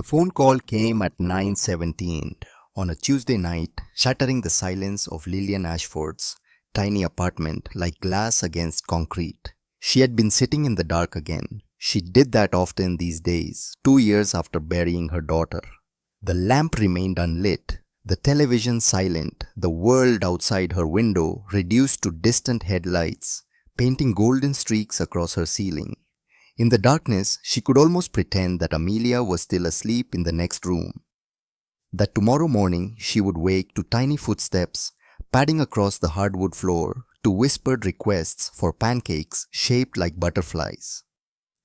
The phone call came at 9:17 on a Tuesday night, shattering the silence of Lillian Ashford's tiny apartment like glass against concrete. She had been sitting in the dark again. She did that often these days, 2 years after burying her daughter. The lamp remained unlit, the television silent, the world outside her window reduced to distant headlights, painting golden streaks across her ceiling. In the darkness, she could almost pretend that Amelia was still asleep in the next room. That tomorrow morning she would wake to tiny footsteps padding across the hardwood floor, to whispered requests for pancakes shaped like butterflies.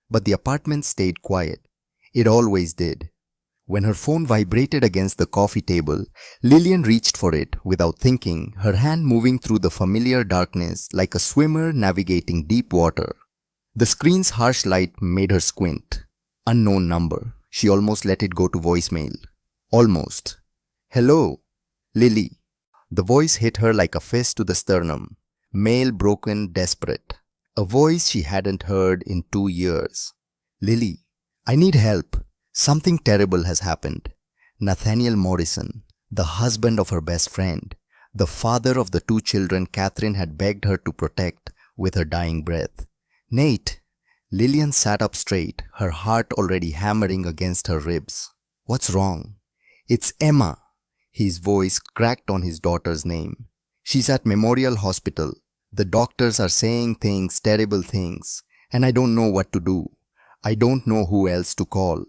But the apartment stayed quiet. It always did. When her phone vibrated against the coffee table, Lillian reached for it without thinking, her hand moving through the familiar darkness like a swimmer navigating deep water. The screen's harsh light made her squint. Unknown number. She almost let it go to voicemail. Almost. Hello, Lily. The voice hit her like a fist to the sternum. Male, broken, desperate. A voice she hadn't heard in 2 years. Lily, I need help. Something terrible has happened. Nathaniel Morrison, the husband of her best friend, the father of the 2 children Catherine had begged her to protect with her dying breath. Nate. Lillian sat up straight, her heart already hammering against her ribs. What's wrong? It's Emma. His voice cracked on his daughter's name. She's at Memorial Hospital. The doctors are saying things, terrible things, and I don't know what to do. I don't know who else to call.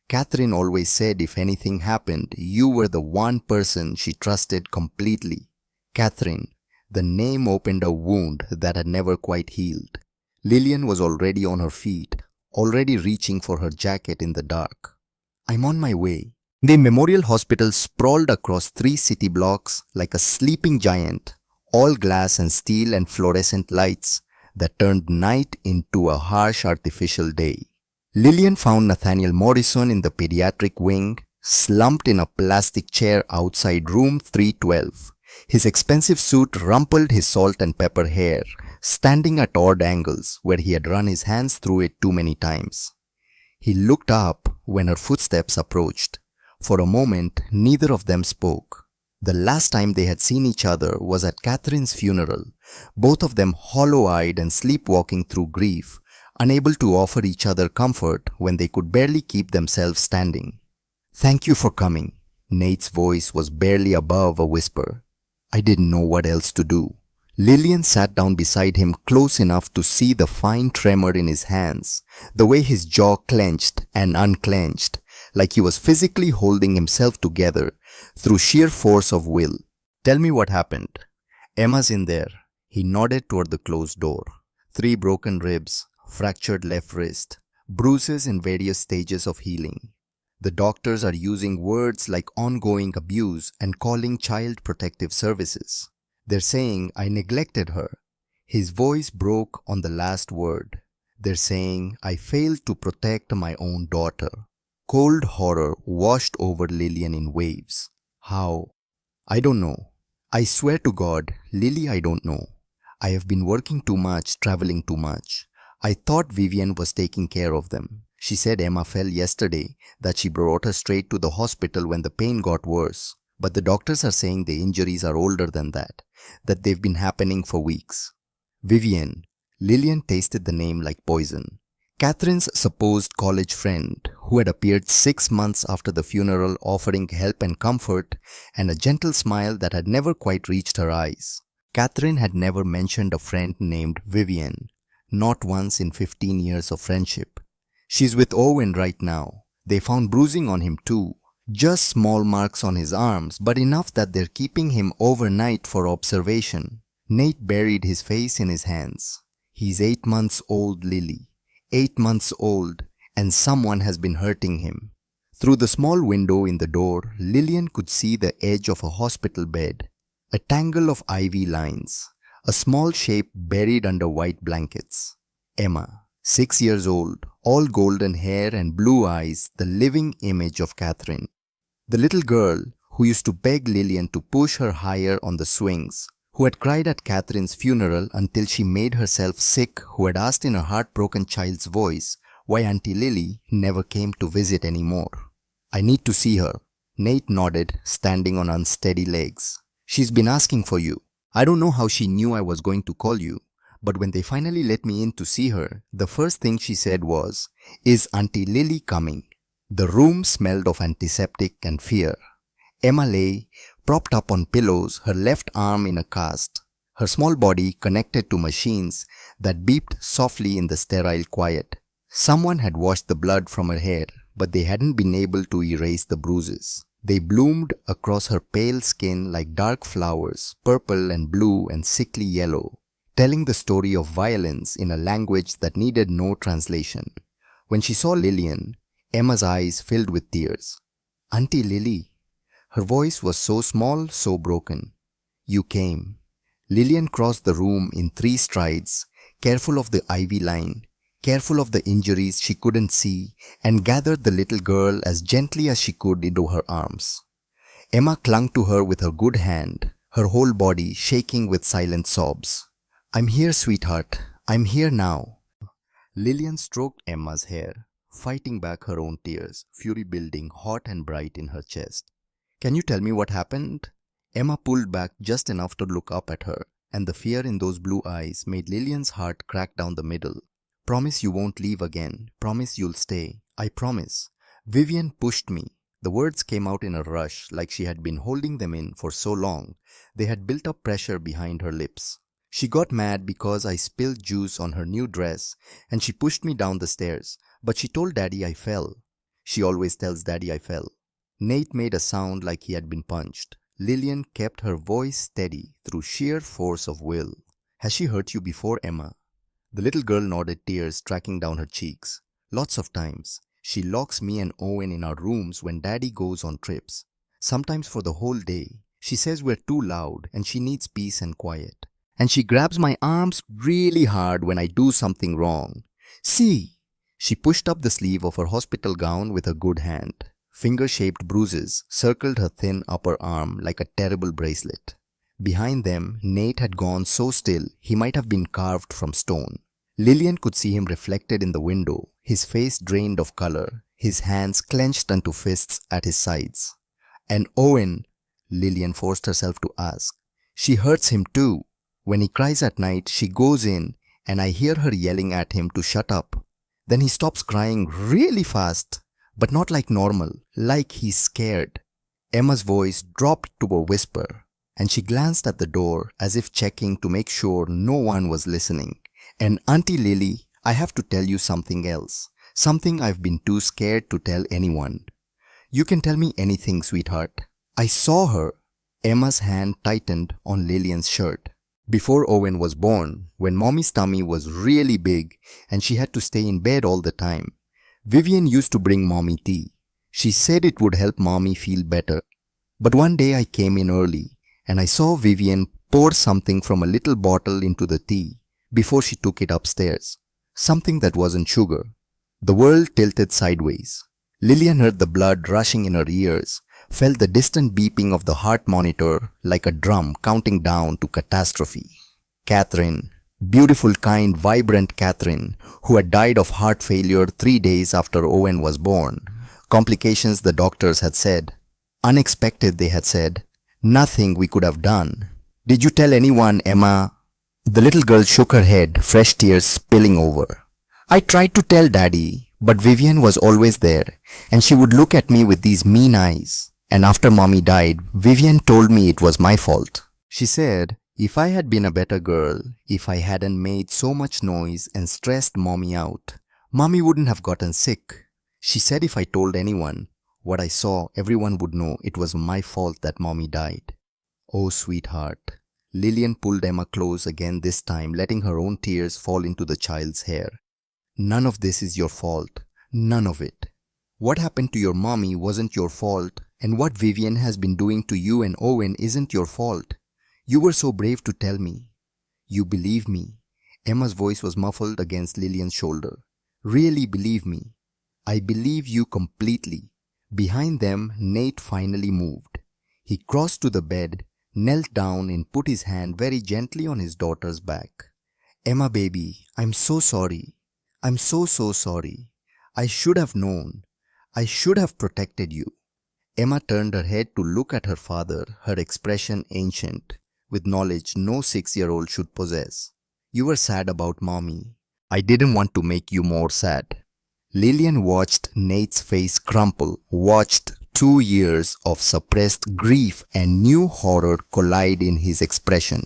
Catherine always said if anything happened, you were the one person she trusted completely. Catherine. The name opened a wound that had never quite healed. Lillian was already on her feet, already reaching for her jacket in the dark. I'm on my way. The Memorial Hospital sprawled across 3 city blocks like a sleeping giant, all glass and steel and fluorescent lights that turned night into a harsh artificial day. Lillian found Nathaniel Morrison in the pediatric wing, slumped in a plastic chair outside room 312. His expensive suit rumpled his salt and pepper hair, standing at odd angles where he had run his hands through it too many times. He looked up when her footsteps approached. For a moment, neither of them spoke. The last time they had seen each other was at Catherine's funeral, both of them hollow-eyed and sleepwalking through grief, unable to offer each other comfort when they could barely keep themselves standing. Thank you for coming. Nate's voice was barely above a whisper. I didn't know what else to do. Lillian sat down beside him close enough to see the fine tremor in his hands, the way his jaw clenched and unclenched, like he was physically holding himself together through sheer force of will. Tell me what happened. Emma's in there. He nodded toward the closed door. 3 broken ribs, fractured left wrist, bruises in various stages of healing. The doctors are using words like ongoing abuse and calling child protective services. They're saying I neglected her. His voice broke on the last word. They're saying I failed to protect my own daughter. Cold horror washed over Lillian in waves. How? I don't know. I swear to God, Lily, I don't know. I have been working too much, traveling too much. I thought Vivian was taking care of them. She said Emma fell yesterday, that she brought her straight to the hospital when the pain got worse. But the doctors are saying the injuries are older than that they've been happening for weeks. Vivian. Lillian tasted the name like poison. Catherine's supposed college friend, who had appeared 6 months after the funeral offering help and comfort and a gentle smile that had never quite reached her eyes. Catherine had never mentioned a friend named Vivian, not once in 15 years of friendship. She's with Owen right now. They found bruising on him too. Just small marks on his arms, but enough that they're keeping him overnight for observation. Nate buried his face in his hands. He's 8 months old, Lily. 8 months old, and someone has been hurting him. Through the small window in the door, Lillian could see the edge of a hospital bed, a tangle of ivy lines, a small shape buried under white blankets. Emma, 6 years old, all golden hair and blue eyes, the living image of Catherine. The little girl who used to beg Lillian to push her higher on the swings, who had cried at Catherine's funeral until she made herself sick, who had asked in her heartbroken child's voice why Auntie Lily never came to visit anymore. I need to see her. Nate nodded, standing on unsteady legs. She's been asking for you. I don't know how she knew I was going to call you, but when they finally let me in to see her, the first thing she said was, "Is Auntie Lily coming?" The room smelled of antiseptic and fear. Emma lay, propped up on pillows, her left arm in a cast, her small body connected to machines that beeped softly in the sterile quiet. Someone had washed the blood from her hair, but they hadn't been able to erase the bruises. They bloomed across her pale skin like dark flowers, purple and blue and sickly yellow, telling the story of violence in a language that needed no translation. When she saw Lillian, Emma's eyes filled with tears. "Auntie Lily." Her voice was so small, so broken. "You came." Lillian crossed the room in 3 strides, careful of the ivy line, careful of the injuries she couldn't see, and gathered the little girl as gently as she could into her arms. Emma clung to her with her good hand, her whole body shaking with silent sobs. "I'm here, sweetheart. I'm here now." Lillian stroked Emma's hair, fighting back her own tears, fury building hot and bright in her chest. "Can you tell me what happened?" Emma pulled back just enough to look up at her, and the fear in those blue eyes made Lillian's heart crack down the middle. "Promise you won't leave again. Promise you'll stay. I promise." Vivian pushed me. The words came out in a rush, like she had been holding them in for so long. They had built up pressure behind her lips. She got mad because I spilled juice on her new dress, and she pushed me down the stairs, but she told Daddy I fell. She always tells Daddy I fell. Nate made a sound like he had been punched. Lillian kept her voice steady through sheer force of will. "Has she hurt you before, Emma?" The little girl nodded, tears tracking down her cheeks. "Lots of times. She locks me and Owen in our rooms when Daddy goes on trips. Sometimes for the whole day. She says we're too loud and she needs peace and quiet. And she grabs my arms really hard when I do something wrong. See!" She pushed up the sleeve of her hospital gown with her good hand. Finger-shaped bruises circled her thin upper arm like a terrible bracelet. Behind them, Nate had gone so still he might have been carved from stone. Lillian could see him reflected in the window, his face drained of color, his hands clenched into fists at his sides. "And Owen," Lillian forced herself to ask. "She hurts him too. When he cries at night, she goes in, and I hear her yelling at him to shut up. Then he stops crying really fast, but not like normal, like he's scared." Emma's voice dropped to a whisper, and she glanced at the door as if checking to make sure no one was listening. "And Auntie Lily, I have to tell you something else. Something I've been too scared to tell anyone." "You can tell me anything, sweetheart." "I saw her." Emma's hand tightened on Lillian's shirt. "Before Owen was born, when Mommy's tummy was really big and she had to stay in bed all the time, Vivian used to bring Mommy tea. She said it would help Mommy feel better. But one day I came in early and I saw Vivian pour something from a little bottle into the tea before she took it upstairs. Something that wasn't sugar." The world tilted sideways. Lillian heard the blood rushing in her ears, felt the distant beeping of the heart monitor like a drum counting down to catastrophe. Catherine, beautiful, kind, vibrant Catherine, who had died of heart failure 3 days after Owen was born. Complications, the doctors had said. Unexpected, they had said. Nothing we could have done. "Did you tell anyone, Emma?" The little girl shook her head, fresh tears spilling over. "I tried to tell Daddy, but Vivian was always there, and she would look at me with these mean eyes. And after Mommy died, Vivian told me it was my fault. She said, if I had been a better girl, if I hadn't made so much noise and stressed Mommy out, Mommy wouldn't have gotten sick. She said if I told anyone what I saw, everyone would know it was my fault that Mommy died." "Oh, sweetheart." Lillian pulled Emma close again, this time letting her own tears fall into the child's hair. "None of this is your fault. None of it. What happened to your mommy wasn't your fault, and what Vivian has been doing to you and Owen isn't your fault. You were so brave to tell me. You believe me." Emma's voice was muffled against Lillian's shoulder. "Really believe me. I believe you completely." Behind them, Nate finally moved. He crossed to the bed, knelt down and put his hand very gently on his daughter's back. "Emma baby, I'm so sorry. I'm so sorry. I should have known. I should have protected you. Emma turned her head to look at her father, her expression ancient, with knowledge no 6-year-old should possess. You were sad about mommy. I didn't want to make you more sad. Lillian watched Nate's face crumple, watched 2 years of suppressed grief and new horror collide in his expression.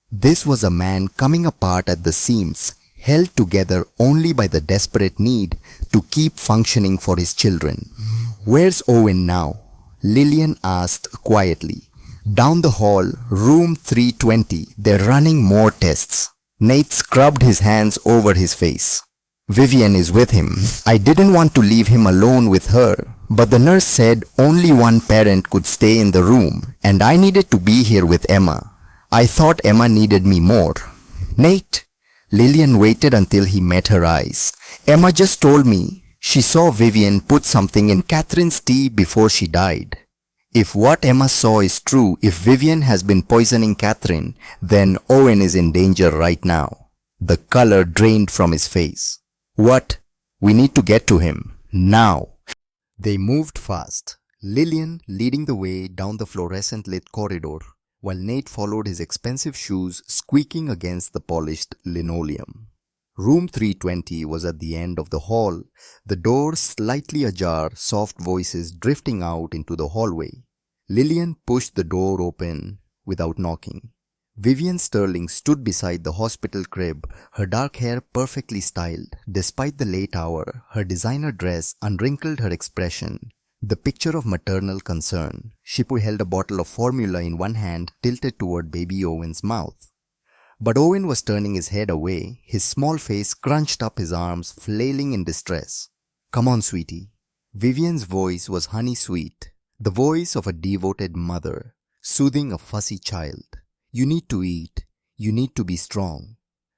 This was a man coming apart at the seams, held together only by the desperate need to keep functioning for his children. Where's Owen now? Lillian asked quietly. Down the hall, room 320, they're running more tests. Nate scrubbed his hands over his face. Vivian is with him. I didn't want to leave him alone with her, but the nurse said only one parent could stay in the room, and I needed to be here with Emma. I thought Emma needed me more. Nate? Lillian waited until he met her eyes. Emma just told me she saw Vivian put something in Catherine's tea before she died. If what Emma saw is true, if Vivian has been poisoning Catherine, then Owen is in danger right now. The color drained from his face. What? We need to get to him. Now. They moved fast, Lillian leading the way down the fluorescent-lit corridor, while Nate followed his expensive shoes squeaking against the polished linoleum. Room 320 was at the end of the hall, the door slightly ajar, soft voices drifting out into the hallway. Lillian pushed the door open without knocking. Vivian Sterling stood beside the hospital crib, her dark hair perfectly styled. Despite the late hour, her designer dress unwrinkled her expression, the picture of maternal concern. She held a bottle of formula in one hand tilted toward baby Owen's mouth. But Owen was turning his head away, his small face crunched up, his arms flailing in distress. Come on, sweetie. Vivian's voice was honey sweet, the voice of a devoted mother, soothing a fussy child. You need to eat. You need to be strong.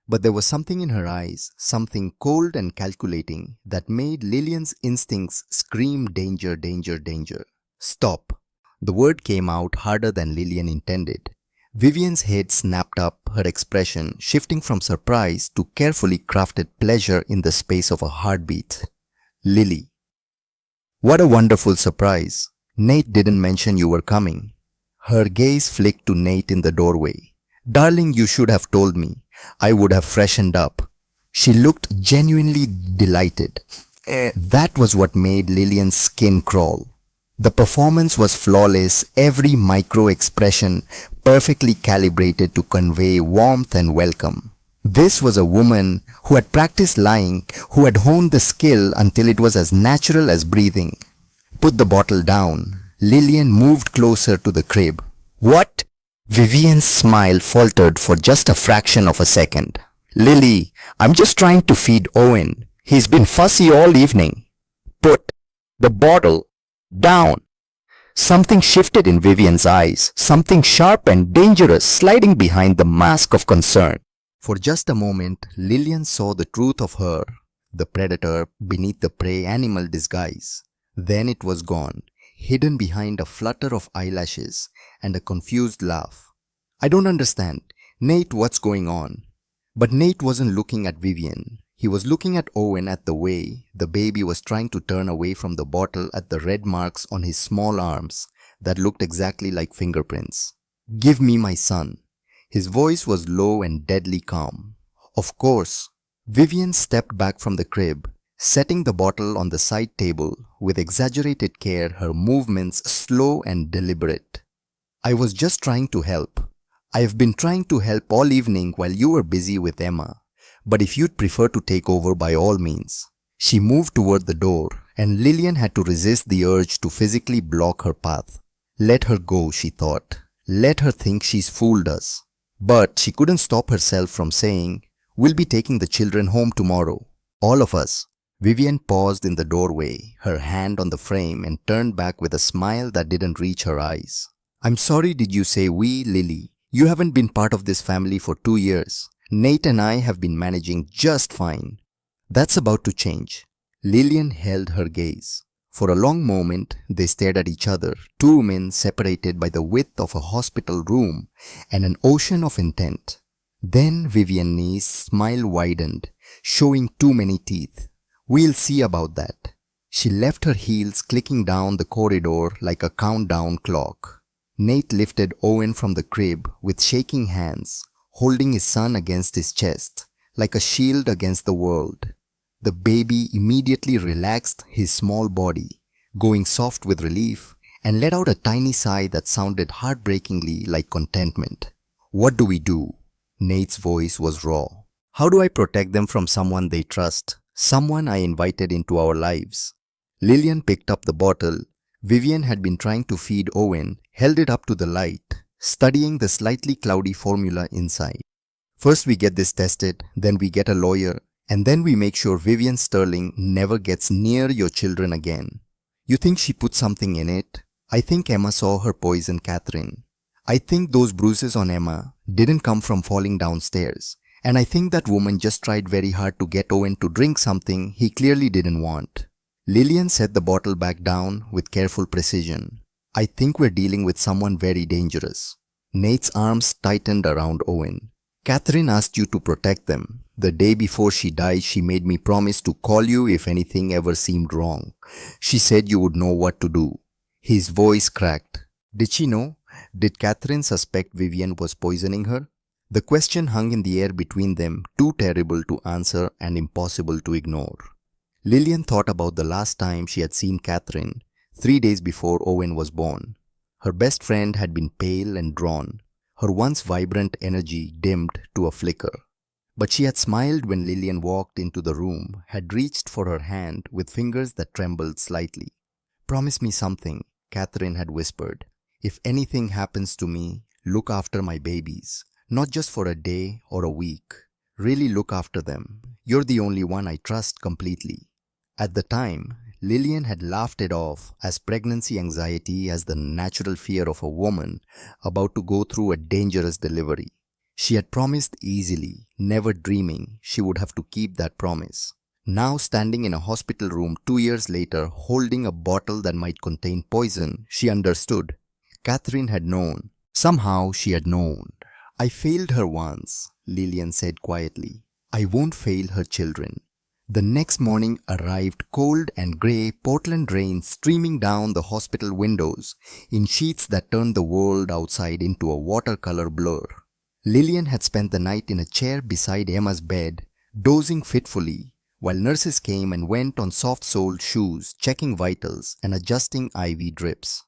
But there was something in her eyes, something cold and calculating, that made Lillian's instincts scream danger, danger, danger. Stop. The word came out harder than Lillian intended. Vivian's head snapped up, her expression shifting from surprise to carefully crafted pleasure in the space of a heartbeat. Lily. What a wonderful surprise. Nate didn't mention you were coming. Her gaze flicked to Nate in the doorway. Darling, you should have told me. I would have freshened up. She looked genuinely delighted. That was what made Lillian's skin crawl. The performance was flawless, every micro-expression perfectly calibrated to convey warmth and welcome. This was a woman who had practiced lying, who had honed the skill until it was as natural as breathing. Put the bottle down. Lillian moved closer to the crib. What? Vivian's smile faltered for just a fraction of a second. Lily, I'm just trying to feed Owen. He's been fussy all evening. Put the bottle down. Something shifted in Vivian's eyes, something sharp and dangerous sliding behind the mask of concern. For just a moment, Lillian saw the truth of her, the predator beneath the prey animal disguise. Then it was gone, hidden behind a flutter of eyelashes and a confused laugh. I don't understand. Nate, what's going on? But Nate wasn't looking at Vivian. He was looking at Owen, at the way the baby was trying to turn away from the bottle, at the red marks on his small arms that looked exactly like fingerprints. Give me my son. His voice was low and deadly calm. Of course. Vivian stepped back from the crib, setting the bottle on the side table with exaggerated care, her movements slow and deliberate. I was just trying to help. I've been trying to help all evening while you were busy with Emma. But if you'd prefer to take over, by all means. She moved toward the door, and Lillian had to resist the urge to physically block her path. Let her go, she thought. Let her think she's fooled us. But she couldn't stop herself from saying, we'll be taking the children home tomorrow. All of us. Vivian paused in the doorway, her hand on the frame, and turned back with a smile that didn't reach her eyes. I'm sorry, did you say we, Lily? You haven't been part of this family for 2 years. Nate and I have been managing just fine. That's about to change. Lillian held her gaze. For a long moment, they stared at each other, two women separated by the width of a hospital room and an ocean of intent. Then Vivian's smile widened, showing too many teeth. We'll see about that. She left her heels clicking down the corridor like a countdown clock. Nate lifted Owen from the crib with shaking hands, holding his son against his chest, like a shield against the world. The baby immediately relaxed his small body, going soft with relief, and let out a tiny sigh that sounded heartbreakingly like contentment. What do we do? Nate's voice was raw. How do I protect them from someone they trust, someone I invited into our lives? Lillian picked up the bottle. Vivian had been trying to feed Owen, held it up to the light, studying the slightly cloudy formula inside. First we get this tested, then we get a lawyer, and then we make sure Vivian Sterling never gets near your children again. You think she put something in it? I think Emma saw her poison Catherine. I think those bruises on Emma didn't come from falling downstairs. And I think that woman just tried very hard to get Owen to drink something he clearly didn't want. Lillian set the bottle back down with careful precision. I think we're dealing with someone very dangerous. Nate's arms tightened around Owen. Catherine asked you to protect them. The day before she died, she made me promise to call you if anything ever seemed wrong. She said you would know what to do. His voice cracked. Did she know? Did Catherine suspect Vivian was poisoning her? The question hung in the air between them, too terrible to answer and impossible to ignore. Lillian thought about the last time she had seen Catherine, 3 days before Owen was born. Her best friend had been pale and drawn, her once vibrant energy dimmed to a flicker. But she had smiled when Lillian walked into the room, had reached for her hand with fingers that trembled slightly. Promise me something, Catherine had whispered. If anything happens to me, look after my babies. Not just for a day or a week. Really look after them. You're the only one I trust completely. At the time, Lillian had laughed it off as pregnancy anxiety as the natural fear of a woman about to go through a dangerous delivery. She had promised easily, never dreaming she would have to keep that promise. Now standing in a hospital room 2 years later holding a bottle that might contain poison, she understood. Catherine had known. Somehow she had known. I failed her once, Lillian said quietly. I won't fail her children. The next morning arrived cold and grey Portland rain streaming down the hospital windows in sheets that turned the world outside into a watercolor blur. Lillian had spent the night in a chair beside Emma's bed, dozing fitfully, while nurses came and went on soft-soled shoes, checking vitals and adjusting IV drips.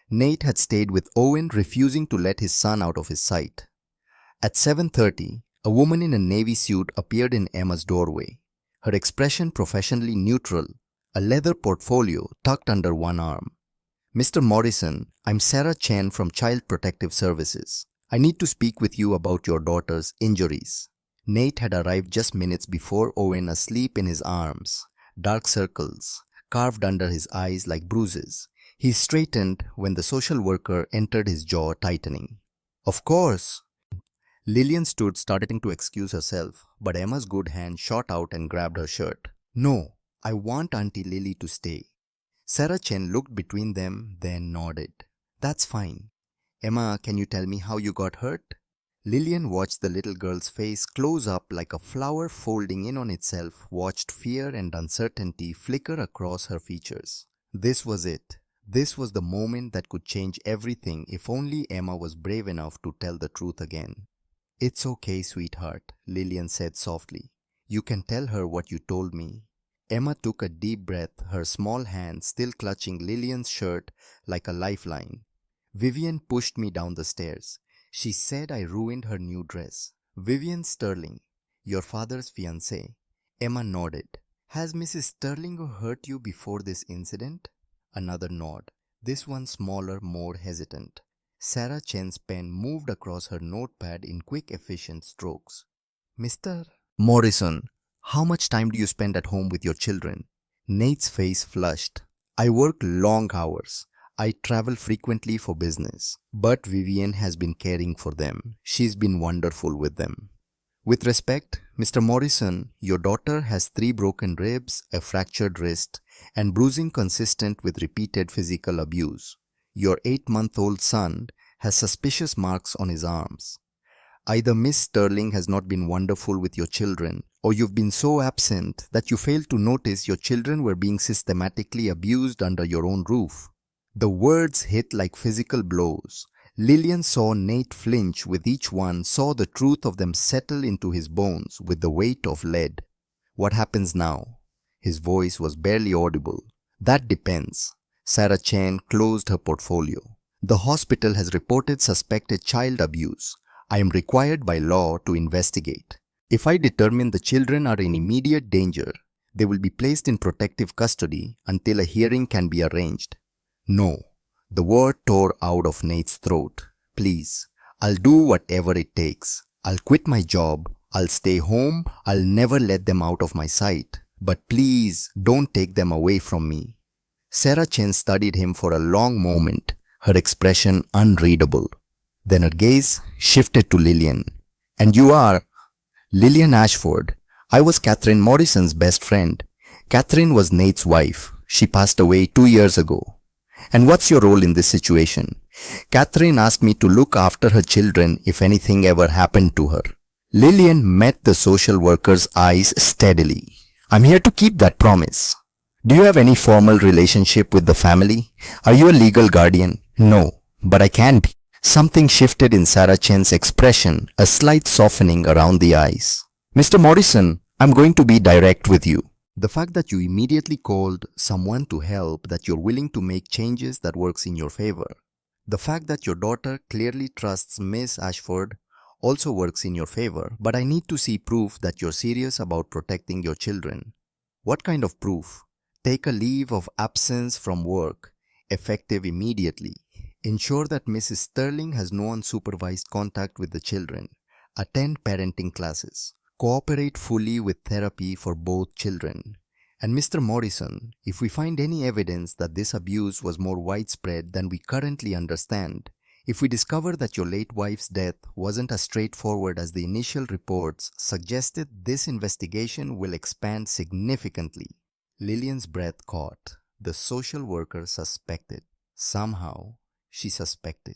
Nate had stayed with Owen, refusing to let his son out of his sight. At 7:30, a woman in a navy suit appeared in Emma's doorway, her expression professionally neutral, a leather portfolio tucked under one arm. Mr. Morrison, I'm Sarah Chen from Child Protective Services. I need to speak with you about your daughter's injuries. Nate had arrived just minutes before Owen, asleep in his arms, dark circles, carved under his eyes like bruises. He straightened when the social worker entered, his jaw tightening. Of course. Lillian stood, starting to excuse herself, but Emma's good hand shot out and grabbed her shirt. No, I want Auntie Lily to stay. Sarah Chen looked between them, then nodded. That's fine. Emma, can you tell me how you got hurt? Lillian watched the little girl's face close up like a flower folding in on itself, watched fear and uncertainty flicker across her features. This was it. This was the moment that could change everything if only Emma was brave enough to tell the truth again. It's okay, sweetheart, Lillian said softly. You can tell her what you told me. Emma took a deep breath, her small hand still clutching Lillian's shirt like a lifeline. Vivian pushed me down the stairs. She said I ruined her new dress. Vivian Sterling, your father's fiancée. Emma nodded. Has Mrs. Sterling hurt you before this incident? Another nod, this one smaller, more hesitant. Sarah Chen's pen moved across her notepad in quick, efficient strokes. Mr. Morrison, how much time do you spend at home with your children? Nate's face flushed. I work long hours. I travel frequently for business. But Vivian has been caring for them. She's been wonderful with them. With respect, Mr. Morrison, your daughter has 3 broken ribs, a fractured wrist, and bruising consistent with repeated physical abuse. Your 8-month-old son has suspicious marks on his arms. Either Miss Sterling has not been wonderful with your children, or you've been so absent that you failed to notice your children were being systematically abused under your own roof. The words hit like physical blows. Lillian saw Nate flinch with each one, saw the truth of them settle into his bones with the weight of lead. What happens now? His voice was barely audible. That depends. Sarah Chen closed her portfolio. The hospital has reported suspected child abuse. I am required by law to investigate. If I determine the children are in immediate danger, they will be placed in protective custody until a hearing can be arranged. No. The word tore out of Nate's throat. Please, I'll do whatever it takes. I'll quit my job. I'll stay home. I'll never let them out of my sight. But please, don't take them away from me. Sarah Chen studied him for a long moment, her expression unreadable. Then her gaze shifted to Lillian. And you are? Lillian Ashford. I was Catherine Morrison's best friend. Catherine was Nate's wife. She passed away 2 years ago. And what's your role in this situation? Catherine asked me to look after her children if anything ever happened to her. Lillian met the social worker's eyes steadily. I'm here to keep that promise. Do you have any formal relationship with the family? Are you a legal guardian? No, but I can be. Something shifted in Sarah Chen's expression, a slight softening around the eyes. Mr. Morrison, I'm going to be direct with you. The fact that you immediately called someone to help, that you're willing to make changes that works in your favor. The fact that your daughter clearly trusts Miss Ashford also works in your favor, but I need to see proof that you're serious about protecting your children. What kind of proof? Take a leave of absence from work, effective immediately. Ensure that Mrs. Sterling has no unsupervised contact with the children. Attend parenting classes. Cooperate fully with therapy for both children. And Mr. Morrison, if we find any evidence that this abuse was more widespread than we currently understand, if we discover that your late wife's death wasn't as straightforward as the initial reports suggested, this investigation will expand significantly. Lillian's breath caught. The social worker suspected. Somehow, she suspected.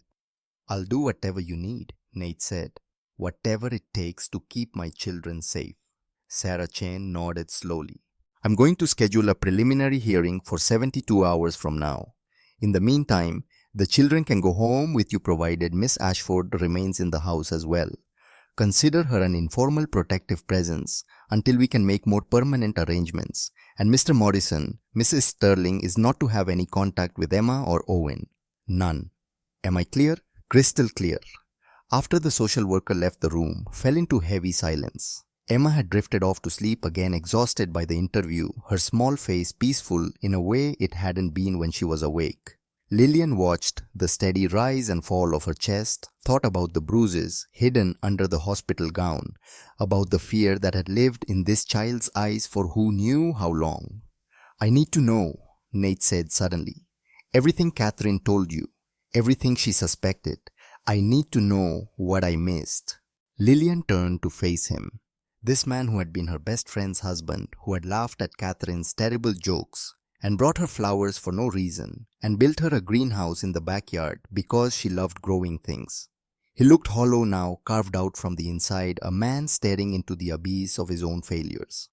I'll do whatever you need, Nate said. Whatever it takes to keep my children safe. Sarah Chen nodded slowly. I'm going to schedule a preliminary hearing for 72 hours from now. In the meantime, the children can go home with you provided Miss Ashford remains in the house as well. Consider her an informal protective presence until we can make more permanent arrangements. And Mr. Morrison, Mrs. Sterling is not to have any contact with Emma or Owen. None. Am I clear? Crystal clear. After the social worker left the room, fell into heavy silence. Emma had drifted off to sleep again, exhausted by the interview, her small face peaceful in a way it hadn't been when she was awake. Lillian watched the steady rise and fall of her chest, thought about the bruises hidden under the hospital gown, about the fear that had lived in this child's eyes for who knew how long. I need to know, Nate said suddenly. Everything Catherine told you, everything she suspected. I need to know what I missed. Lillian turned to face him. This man who had been her best friend's husband, who had laughed at Catherine's terrible jokes and brought her flowers for no reason and built her a greenhouse in the backyard because she loved growing things. He looked hollow now, carved out from the inside, a man staring into the abyss of his own failures.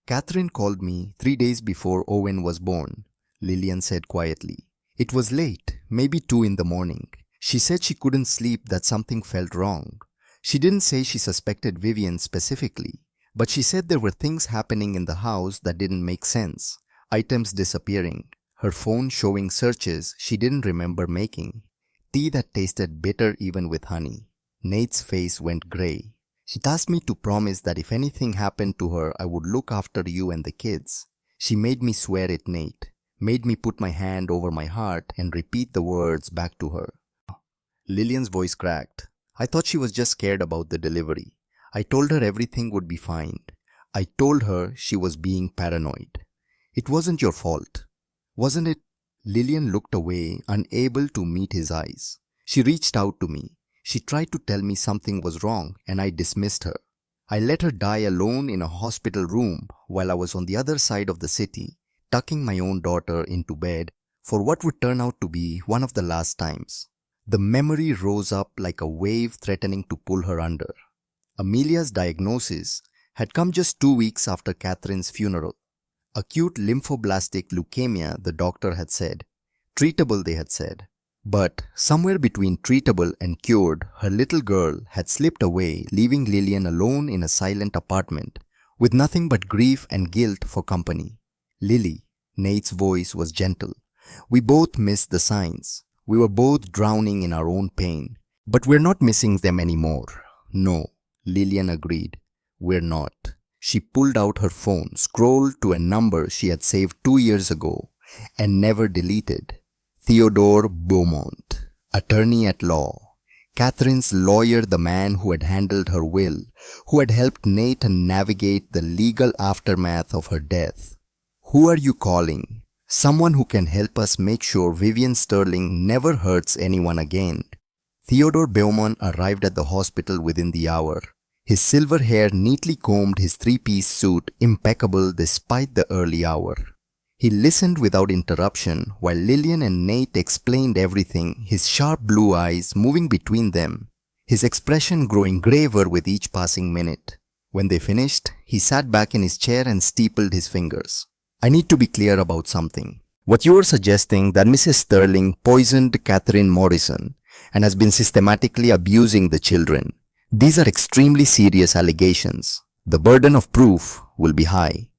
Catherine called me 3 days before Owen was born, Lillian said quietly. It was late, maybe 2 in the morning. She said she couldn't sleep, that something felt wrong. She didn't say she suspected Vivian specifically, but she said there were things happening in the house that didn't make sense. Items disappearing, her phone showing searches she didn't remember making, tea that tasted bitter even with honey. Nate's face went gray. She'd asked me to promise that if anything happened to her, I would look after you and the kids. She made me swear it, Nate, made me put my hand over my heart and repeat the words back to her. Lillian's voice cracked. I thought she was just scared about the delivery. I told her everything would be fine. I told her she was being paranoid. It wasn't your fault, wasn't it? Lillian looked away, unable to meet his eyes. She reached out to me. She tried to tell me something was wrong, and I dismissed her. I let her die alone in a hospital room while I was on the other side of the city, tucking my own daughter into bed for what would turn out to be one of the last times. The memory rose up like a wave threatening to pull her under. Amelia's diagnosis had come just 2 weeks after Catherine's funeral. Acute lymphoblastic leukemia, the doctor had said. Treatable, they had said. But somewhere between treatable and cured, her little girl had slipped away, leaving Lillian alone in a silent apartment, with nothing but grief and guilt for company. Lily, Nate's voice was gentle. We both missed the signs. We were both drowning in our own pain. But we're not missing them anymore. No, Lillian agreed. We're not. She pulled out her phone, scrolled to a number she had saved 2 years ago and never deleted. Theodore Beaumont, attorney at law. Catherine's lawyer, the man who had handled her will, who had helped Nate navigate the legal aftermath of her death. Who are you calling? Someone who can help us make sure Vivian Sterling never hurts anyone again. Theodore Beaumont arrived at the hospital within the hour. His silver hair neatly combed, his three-piece suit impeccable despite the early hour. He listened without interruption while Lillian and Nate explained everything, his sharp blue eyes moving between them, his expression growing graver with each passing minute. When they finished, he sat back in his chair and steepled his fingers. I need to be clear about something. What you are suggesting that Mrs. Sterling poisoned Catherine Morrison and has been systematically abusing the children. These are extremely serious allegations. The burden of proof will be high.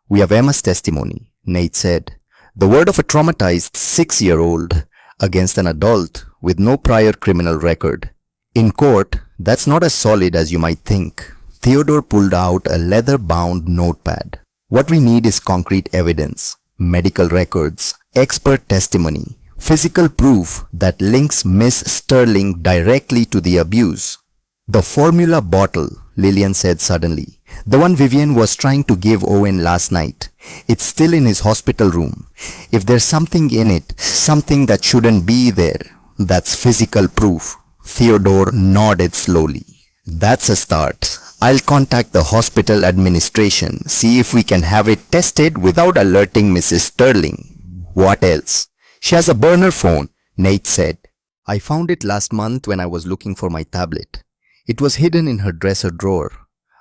We have Emma's testimony, Nate said. The word of a traumatized 6-year-old against an adult with no prior criminal record. In court, that's not as solid as you might think. Theodore pulled out a leather-bound notepad. What we need is concrete evidence, medical records, expert testimony, physical proof that links Miss Sterling directly to the abuse. The formula bottle, Lillian said suddenly. The one Vivian was trying to give Owen last night. It's still in his hospital room. If there's something in it, something that shouldn't be there, that's physical proof. Theodore nodded slowly. That's a start. I'll contact the hospital administration, see if we can have it tested without alerting Mrs. Sterling. What else? She has a burner phone, Nate said. I found it last month when I was looking for my tablet. It was hidden in her dresser drawer.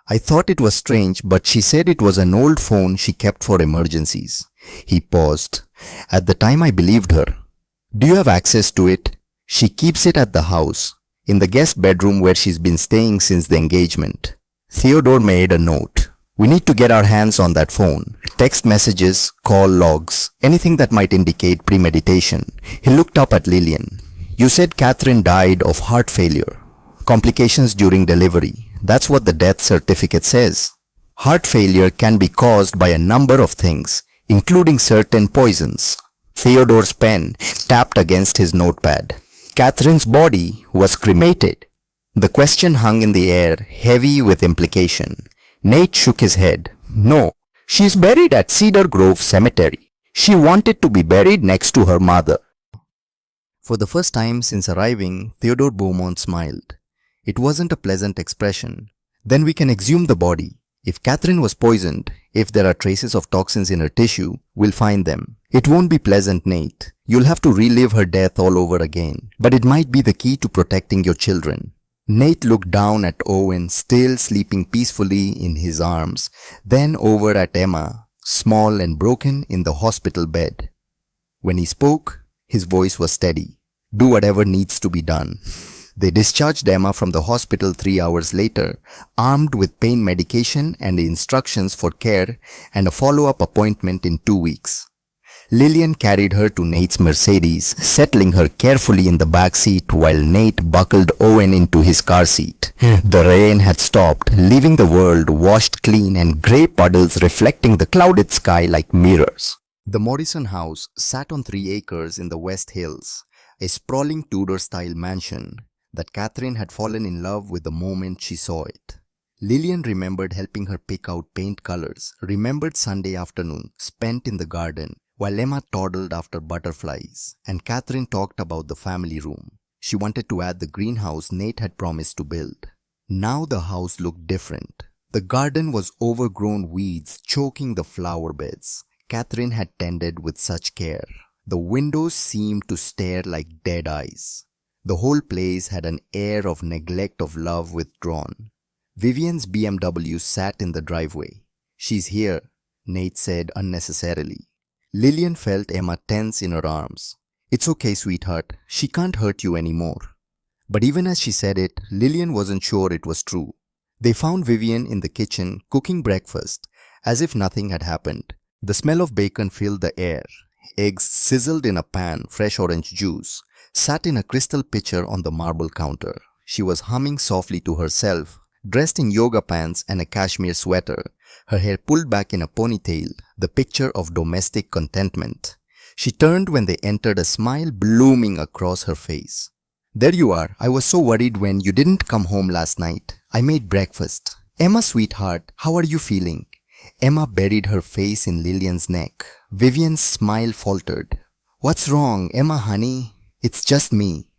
I thought it was strange, but she said it was an old phone she kept for emergencies. He paused. At the time I believed her. Do you have access to it? She keeps it at the house, in the guest bedroom where she's been staying since the engagement. Theodore made a note. We need to get our hands on that phone. Text messages, call logs, anything that might indicate premeditation. He looked up at Lillian. You said Catherine died of heart failure. Complications during delivery. That's what the death certificate says. Heart failure can be caused by a number of things, including certain poisons. Theodore's pen tapped against his notepad. Catherine's body was cremated. The question hung in the air, heavy with implication. Nate shook his head. No, she's buried at Cedar Grove Cemetery. She wanted to be buried next to her mother. For the first time since arriving, Theodore Beaumont smiled. It wasn't a pleasant expression. Then we can exhume the body. If Catherine was poisoned, if there are traces of toxins in her tissue, we'll find them. It won't be pleasant, Nate. You'll have to relive her death all over again. But it might be the key to protecting your children. Nate looked down at Owen, still sleeping peacefully in his arms, then over at Emma, small and broken in the hospital bed. When he spoke, his voice was steady. Do whatever needs to be done. They discharged Emma from the hospital 3 hours later, armed with pain medication and instructions for care and a follow-up appointment in 2 weeks. Lillian carried her to Nate's Mercedes, settling her carefully in the back seat while Nate buckled Owen into his car seat. The rain had stopped, leaving the world washed clean and grey puddles reflecting the clouded sky like mirrors. The Morrison house sat on 3 acres in the West Hills, a sprawling Tudor-style mansion that Catherine had fallen in love with the moment she saw it. Lillian remembered helping her pick out paint colors, remembered Sunday afternoon spent in the garden, while Emma toddled after butterflies, and Catherine talked about the family room. She wanted to add the greenhouse Nate had promised to build. Now the house looked different. The garden was overgrown weeds choking the flower beds Catherine had tended with such care. The windows seemed to stare like dead eyes. The whole place had an air of neglect of love withdrawn. Vivian's BMW sat in the driveway. "She's here," Nate said unnecessarily. Lillian felt Emma tense in her arms. "It's okay, sweetheart. She can't hurt you anymore." But even as she said it, Lillian wasn't sure it was true. They found Vivian in the kitchen cooking breakfast, as if nothing had happened. The smell of bacon filled the air. Eggs sizzled in a pan, fresh orange juice sat in a crystal pitcher on the marble counter. She was humming softly to herself, dressed in yoga pants and a cashmere sweater, her hair pulled back in a ponytail, the picture of domestic contentment. She turned when they entered, a smile blooming across her face. "There you are. I was so worried when you didn't come home last night. I made breakfast. Emma, sweetheart, how are you feeling?" Emma buried her face in Lillian's neck. Vivian's smile faltered. "What's wrong, Emma, honey?" "It's just me.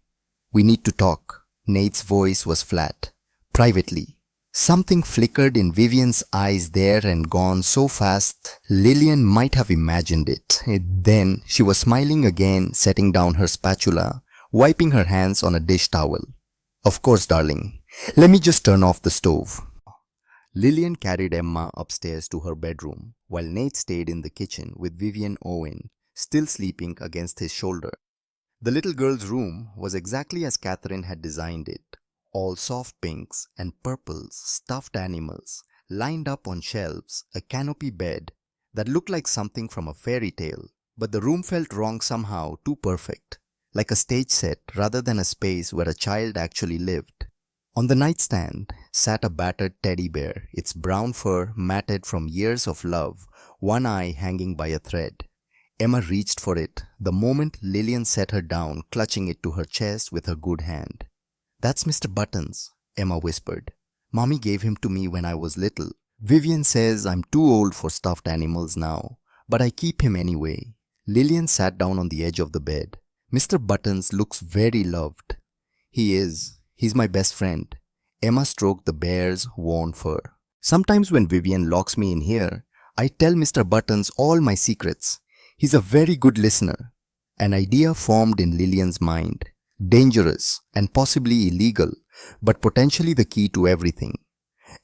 We need to talk." Nate's voice was flat. "Privately." Something flickered in Vivian's eyes there and gone so fast Lillian might have imagined it. Then she was smiling again, setting down her spatula, wiping her hands on a dish towel. "Of course, darling. Let me just turn off the stove." Lillian carried Emma upstairs to her bedroom, while Nate stayed in the kitchen with Vivian Owen, still sleeping against his shoulder. The little girl's room was exactly as Catherine had designed it. All soft pinks and purples, stuffed animals, lined up on shelves, a canopy bed that looked like something from a fairy tale. But the room felt wrong somehow, too perfect, like a stage set rather than a space where a child actually lived. On the nightstand sat a battered teddy bear, its brown fur matted from years of love, one eye hanging by a thread. Emma reached for it the moment Lillian set her down, clutching it to her chest with her good hand. "That's Mr. Buttons," Emma whispered. "Mommy gave him to me when I was little. Vivian says I'm too old for stuffed animals now, but I keep him anyway." Lillian sat down on the edge of the bed. "Mr. Buttons looks very loved." "He is. He's my best friend." Emma stroked the bear's worn fur. "Sometimes when Vivian locks me in here, I tell Mr. Buttons all my secrets. He's a very good listener." An idea formed in Lillian's mind. Dangerous and possibly illegal, but potentially the key to everything.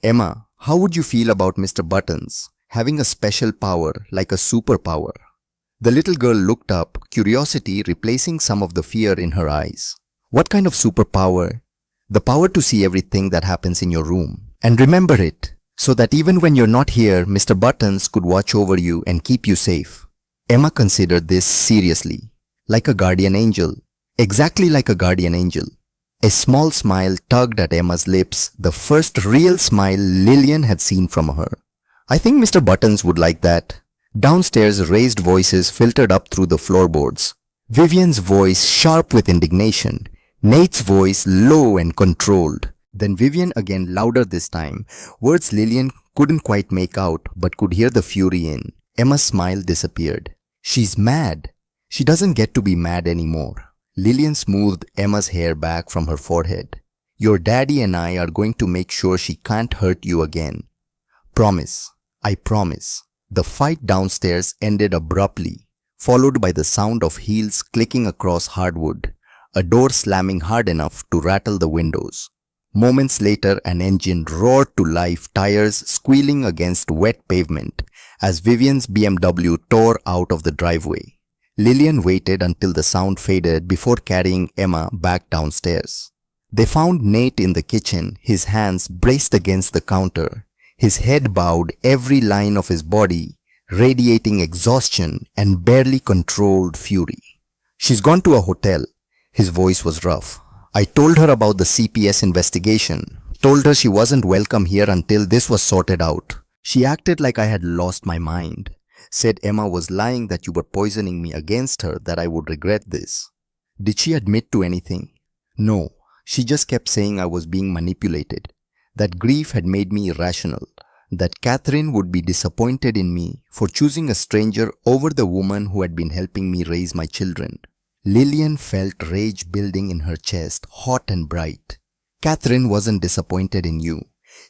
"Emma, how would you feel about Mr. Buttons having a special power, like a superpower?" The little girl looked up, curiosity replacing some of the fear in her eyes. "What kind of superpower?" "The power to see everything that happens in your room and remember it, so that even when you're not here, Mr. Buttons could watch over you and keep you safe." Emma considered this seriously. Like a guardian angel. Exactly like a guardian angel. A small smile tugged at Emma's lips, the first real smile Lillian had seen from her. "I think Mr. Buttons would like that." Downstairs, raised voices filtered up through the floorboards. Vivian's voice sharp with indignation. Nate's voice low and controlled. Then Vivian again, louder this time. Words Lillian couldn't quite make out but could hear the fury in. Emma's smile disappeared. "She's mad. She doesn't get to be mad anymore." Lillian smoothed Emma's hair back from her forehead. "Your daddy and I are going to make sure she can't hurt you again. Promise. I promise." The fight downstairs ended abruptly, followed by the sound of heels clicking across hardwood, a door slamming hard enough to rattle the windows. Moments later, an engine roared to life, tires squealing against wet pavement as Vivian's BMW tore out of the driveway. Lillian waited until the sound faded before carrying Emma back downstairs. They found Nate in the kitchen, his hands braced against the counter, his head bowed, every line of his body radiating exhaustion and barely controlled fury. "She's gone to a hotel." His voice was rough. "I told her about the CPS investigation, told her she wasn't welcome here until this was sorted out. She acted like I had lost my mind. Said Emma was lying, that you were poisoning me against her, that I would regret this." "Did she admit to anything?" "No. She just kept saying I was being manipulated, that grief had made me irrational, that Catherine would be disappointed in me for choosing a stranger over the woman who had been helping me raise my children." Lillian felt rage building in her chest, hot and bright. Catherine wasn't disappointed in you.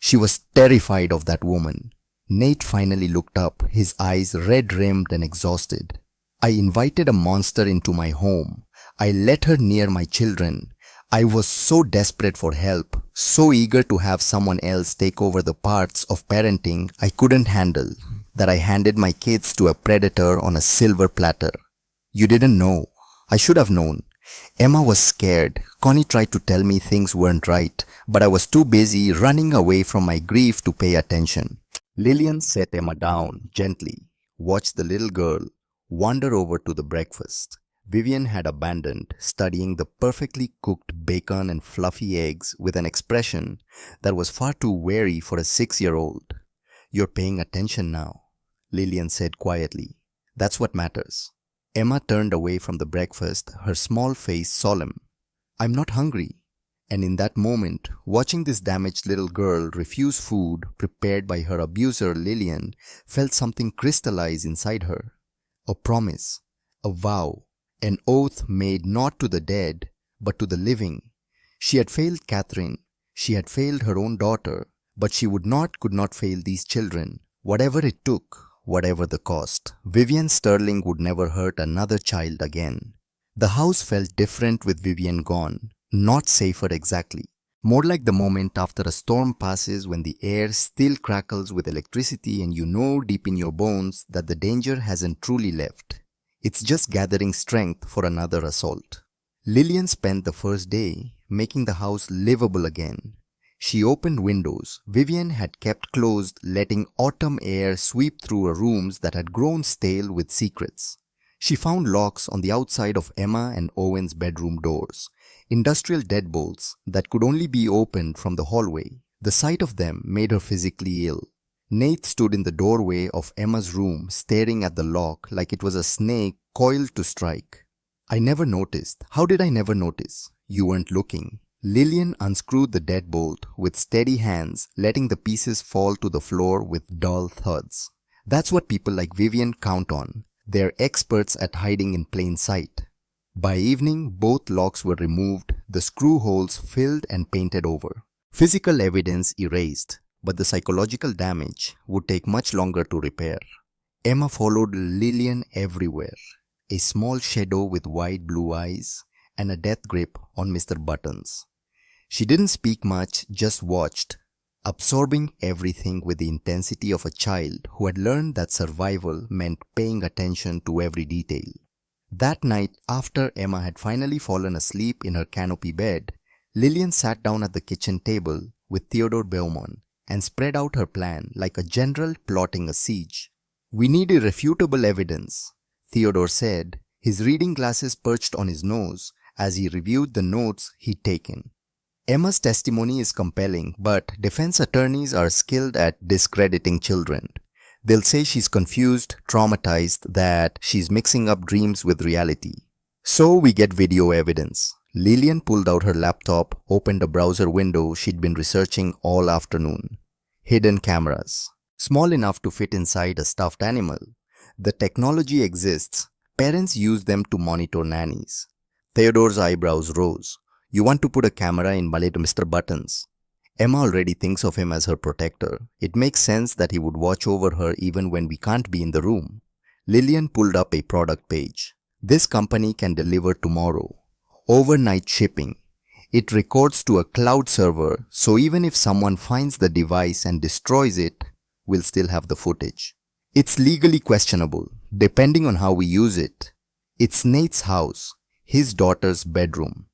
She was terrified of that woman. Nate finally looked up, his eyes red-rimmed and exhausted. "I invited a monster into my home. I let her near my children. I was so desperate for help, so eager to have someone else take over the parts of parenting I couldn't handle, that I handed my kids to a predator on a silver platter. You didn't know. I should have known. Emma was scared. Connie tried to tell me things weren't right, but I was too busy running away from my grief to pay attention. Lillian set Emma down gently, watched the little girl wander over to the breakfast Vivian had abandoned, studying the perfectly cooked bacon and fluffy eggs with an expression that was far too wary for a 6-year-old. "You're paying attention now," Lillian said quietly. "That's what matters." Emma turned away from the breakfast, her small face solemn. "I'm not hungry." And in that moment, watching this damaged little girl refuse food prepared by her abuser Lillian felt something crystallize inside her. A promise, a vow, an oath made not to the dead, but to the living. She had failed Catherine, she had failed her own daughter, but she could not fail these children, whatever it took, whatever the cost. Vivian Sterling would never hurt another child again. The house felt different with Vivian gone, not safer exactly. More like the moment after a storm passes when the air still crackles with electricity and you know deep in your bones that the danger hasn't truly left. It's just gathering strength for another assault. Lillian spent the first day making the house livable again. She opened windows Vivian had kept closed, letting autumn air sweep through her rooms that had grown stale with secrets. She found locks on the outside of Emma and Owen's bedroom doors, industrial deadbolts that could only be opened from the hallway. The sight of them made her physically ill. Nate stood in the doorway of Emma's room, staring at the lock like it was a snake coiled to strike. "I never noticed. How did I never notice? You weren't looking." Lillian unscrewed the deadbolt with steady hands, letting the pieces fall to the floor with dull thuds. That's what people like Vivian count on. They're experts at hiding in plain sight. By evening, both locks were removed, the screw holes filled and painted over. Physical evidence erased, but the psychological damage would take much longer to repair. Emma followed Lillian everywhere, a small shadow with wide blue eyes and a death grip on Mr. Buttons. She didn't speak much, just watched, absorbing everything with the intensity of a child who had learned that survival meant paying attention to every detail. That night, after Emma had finally fallen asleep in her canopy bed, Lillian sat down at the kitchen table with Theodore Beaumont and spread out her plan like a general plotting a siege. "We need irrefutable evidence," Theodore said, his reading glasses perched on his nose as he reviewed the notes he'd taken. "Emma's testimony is compelling, but defense attorneys are skilled at discrediting children. They'll say she's confused, traumatized, that she's mixing up dreams with reality. So we get video evidence." Lillian pulled out her laptop, opened a browser window she'd been researching all afternoon. Hidden cameras. Small enough to fit inside a stuffed animal. The technology exists. Parents use them to monitor nannies. Theodore's eyebrows rose. "You want to put a camera in Mr. Buttons?" Emma already thinks of him as her protector. It makes sense that he would watch over her even when we can't be in the room. Lillian pulled up a product page. "This company can deliver tomorrow. Overnight shipping. It records to a cloud server, so even if someone finds the device and destroys it, we'll still have the footage. It's legally questionable, depending on how we use it. It's Nate's house, his daughter's bedroom.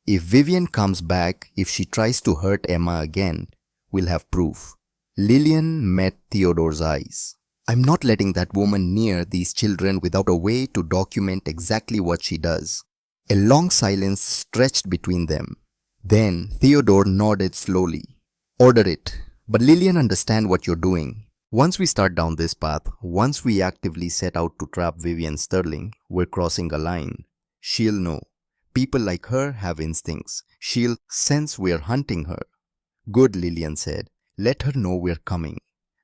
If Vivian comes back, if she tries to hurt Emma again, we'll have proof." Lillian met Theodore's eyes. "I'm not letting that woman near these children without a way to document exactly what she does." A long silence stretched between them. Then Theodore nodded slowly. "Order it. But Lillian, understand what you're doing. Once we start down this path, once we actively set out to trap Vivian Sterling, we're crossing a line. She'll know. People like her have instincts. She'll sense we're hunting her." "Good," Lillian said. "Let her know we're coming."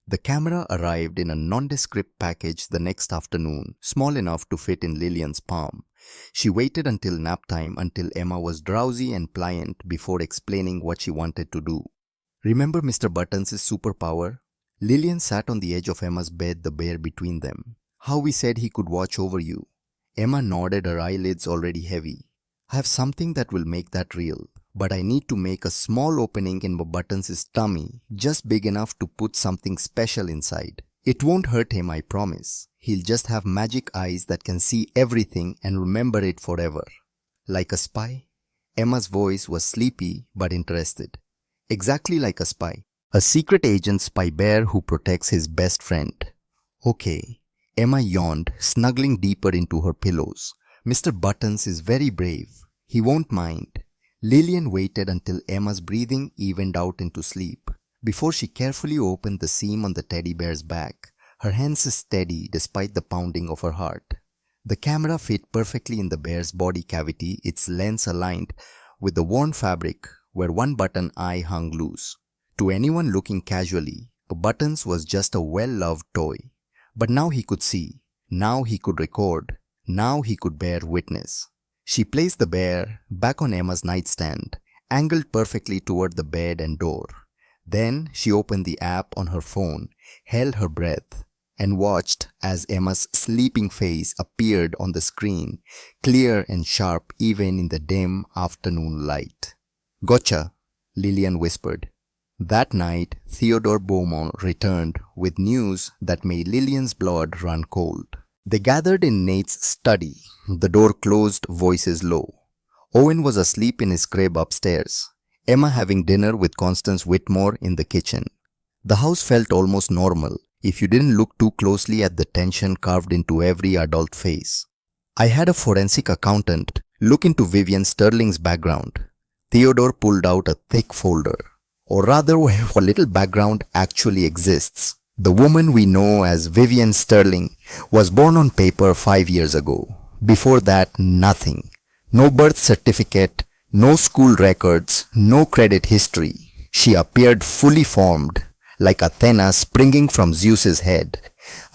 The camera arrived in a nondescript package the next afternoon, small enough to fit in Lillian's palm. She waited until nap time, until Emma was drowsy and pliant, before explaining what she wanted to do. "Remember Mr. Buttons' superpower?" Lillian sat on the edge of Emma's bed, the bear between them. "How we said he could watch over you." Emma nodded, her eyelids already heavy. "I have something that will make that real. but I need to make a small opening in Buttons' tummy, just big enough to put something special inside. It won't hurt him, I promise. He'll just have magic eyes that can see everything and remember it forever. Like a spy? Emma's voice was sleepy but interested. Exactly like a spy. A secret agent spy bear who protects his best friend. Okay. Emma yawned, snuggling deeper into her pillows. Mr. Buttons is very brave. He won't mind. Lillian waited until Emma's breathing evened out into sleep before she carefully opened the seam on the teddy bear's back, her hands steady despite the pounding of her heart. The camera fit perfectly in the bear's body cavity, its lens aligned with the worn fabric where one button eye hung loose. To anyone looking casually, Buttons was just a well-loved toy. But now he could see, now he could record, now he could bear witness. She placed the bear back on Emma's nightstand, angled perfectly toward the bed and door. Then she opened the app on her phone, held her breath, and watched as Emma's sleeping face appeared on the screen, clear and sharp even in the dim afternoon light. "Gotcha," Lillian whispered. That night, Theodore Beaumont returned with news that made Lillian's blood run cold. They gathered in Nate's study, the door closed, voices low. Owen was asleep in his crib upstairs, Emma having dinner with Constance Whitmore in the kitchen. The house felt almost normal if you didn't look too closely at the tension carved into every adult face. I had a forensic accountant look into Vivian Sterling's background. Theodore pulled out a thick folder. Or rather, what little background actually exists. The woman we know as Vivian Sterling was born on paper 5 years ago. Before that, nothing. No birth certificate, no school records, no credit history. She appeared fully formed, like Athena springing from Zeus's head.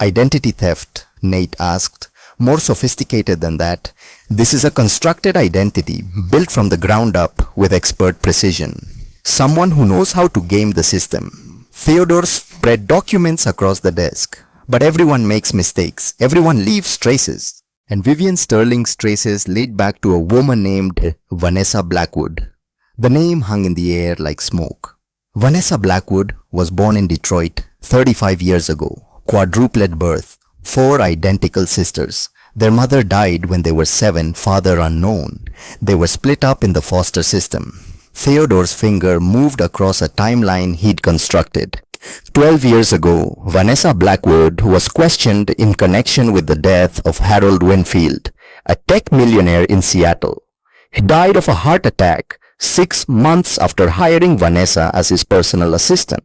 Identity theft, Nate asked. More sophisticated than that. This is a constructed identity built from the ground up with expert precision. Someone who knows how to game the system. Theodore spread documents across the desk. But everyone makes mistakes. Everyone leaves traces. And Vivian Sterling's traces lead back to a woman named Vanessa Blackwood. The name hung in the air like smoke. Vanessa Blackwood was born in Detroit 35 years ago. Quadruplet birth. 4 identical sisters. Their mother died when they were 7, father unknown. They were split up in the foster system. Theodore's finger moved across a timeline he'd constructed. 12 years ago, Vanessa Blackwood was questioned in connection with the death of Harold Winfield, a tech millionaire in Seattle. He died of a heart attack 6 months after hiring Vanessa as his personal assistant.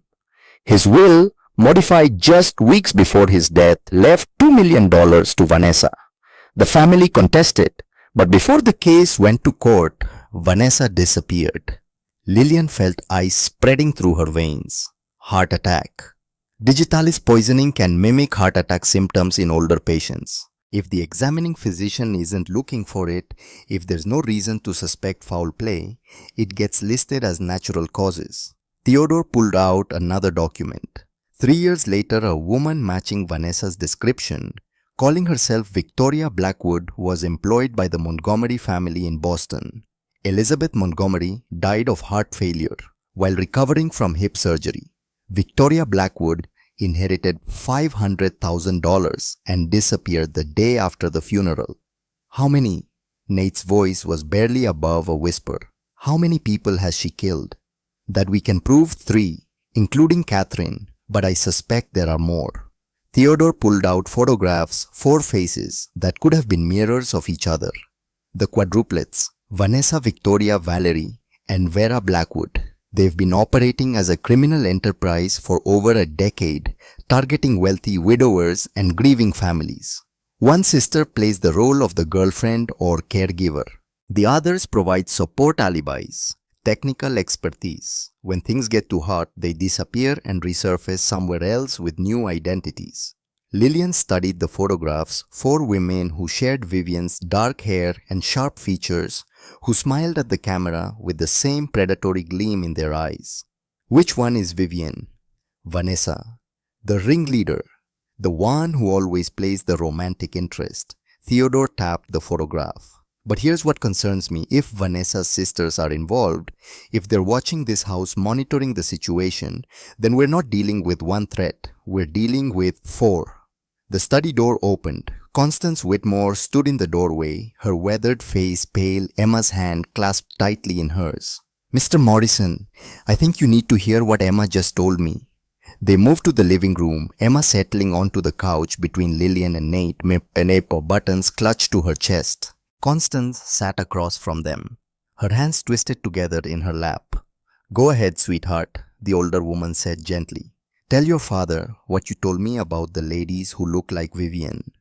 His will, modified just weeks before his death, left $2 million to Vanessa. The family contested, but before the case went to court, Vanessa disappeared. Lillian felt ice spreading through her veins. Heart attack. Digitalis poisoning can mimic heart attack symptoms in older patients. If the examining physician isn't looking for it, if there's no reason to suspect foul play, it gets listed as natural causes. Theodore pulled out another document. 3 years later, a woman matching Vanessa's description, calling herself Victoria Blackwood, was employed by the Montgomery family in Boston. Elizabeth Montgomery died of heart failure while recovering from hip surgery. Victoria Blackwood inherited $500,000 and disappeared the day after the funeral. How many? Nate's voice was barely above a whisper. How many people has she killed? That we can prove 3, including Catherine, but I suspect there are more. Theodore pulled out photographs, 4 faces that could have been mirrors of each other. The quadruplets, Vanessa Victoria Valerie and Vera Blackwood. They've been operating as a criminal enterprise for over a decade, targeting wealthy widowers and grieving families. One sister plays the role of the girlfriend or caregiver. The others provide support alibis, technical expertise. When things get too hot, they disappear and resurface somewhere else with new identities. Lillian studied the photographs, 4 women who shared Vivian's dark hair and sharp features, who smiled at the camera with the same predatory gleam in their eyes. Which one is Vivian? Vanessa. The ringleader. The one who always plays the romantic interest. Theodore tapped the photograph. But here's what concerns me. If Vanessa's sisters are involved, if they're watching this house, monitoring the situation, then we're not dealing with one threat. We're dealing with four. The study door opened. Constance Whitmore stood in the doorway, her weathered face pale, Emma's hand clasped tightly in hers. "Mr. Morrison, I think you need to hear what Emma just told me." They moved to the living room, Emma settling onto the couch between Lillian and Nate, a nape of buttons clutched to her chest. Constance sat across from them, her hands twisted together in her lap. "Go ahead, sweetheart," the older woman said gently. "Tell your father what you told me about the ladies who look like Vivian."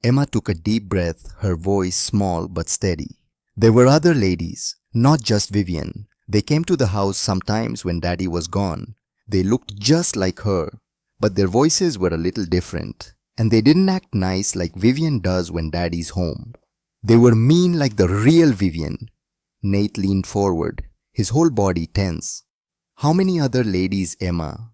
Emma took a deep breath, her voice small but steady. "There were other ladies, not just Vivian. They came to the house sometimes when Daddy was gone. They looked just like her, but their voices were a little different, and they didn't act nice like Vivian does when Daddy's home. They were mean like the real Vivian." Nate leaned forward, his whole body tense. "How many other ladies, Emma?"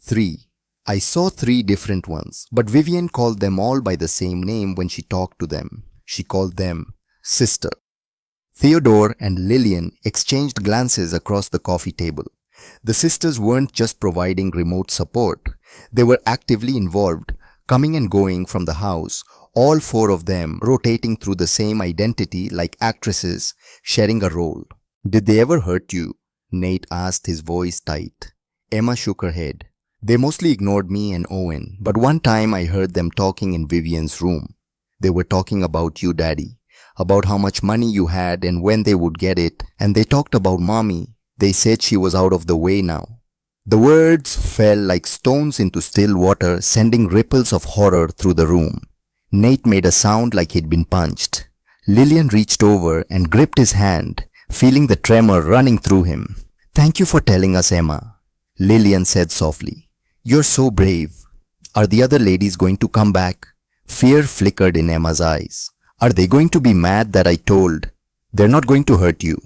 "3. I saw 3 different ones, but Vivian called them all by the same name when she talked to them. She called them sister." Theodore and Lillian exchanged glances across the coffee table. The sisters weren't just providing remote support. They were actively involved, coming and going from the house, all 4 of them rotating through the same identity like actresses, sharing a role. "Did they ever hurt you?" Nate asked, his voice tight. Emma shook her head. "They mostly ignored me and Owen, but one time I heard them talking in Vivian's room. They were talking about you, Daddy, about how much money you had and when they would get it, and they talked about Mommy. They said she was out of the way now." The words fell like stones into still water, sending ripples of horror through the room. Nate made a sound like he'd been punched. Lillian reached over and gripped his hand, feeling the tremor running through him. "Thank you for telling us, Emma," Lillian said softly. "You're so brave. Are the other ladies going to come back?" Fear flickered in Emma's eyes. "Are they going to be mad that I told?" "They're not going to hurt you."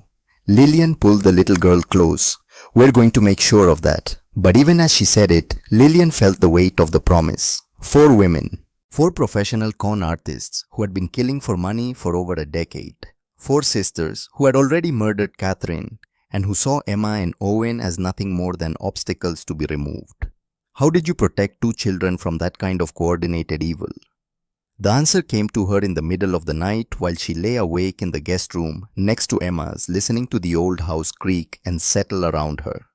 Lillian pulled the little girl close. "We're going to make sure of that." But even as she said it, Lillian felt the weight of the promise. 4 women. 4 professional con artists who had been killing for money for over a decade. 4 sisters who had already murdered Catherine and who saw Emma and Owen as nothing more than obstacles to be removed. How did you protect 2 children from that kind of coordinated evil? The answer came to her in the middle of the night while she lay awake in the guest room next to Emma's, listening to the old house creak and settle around her.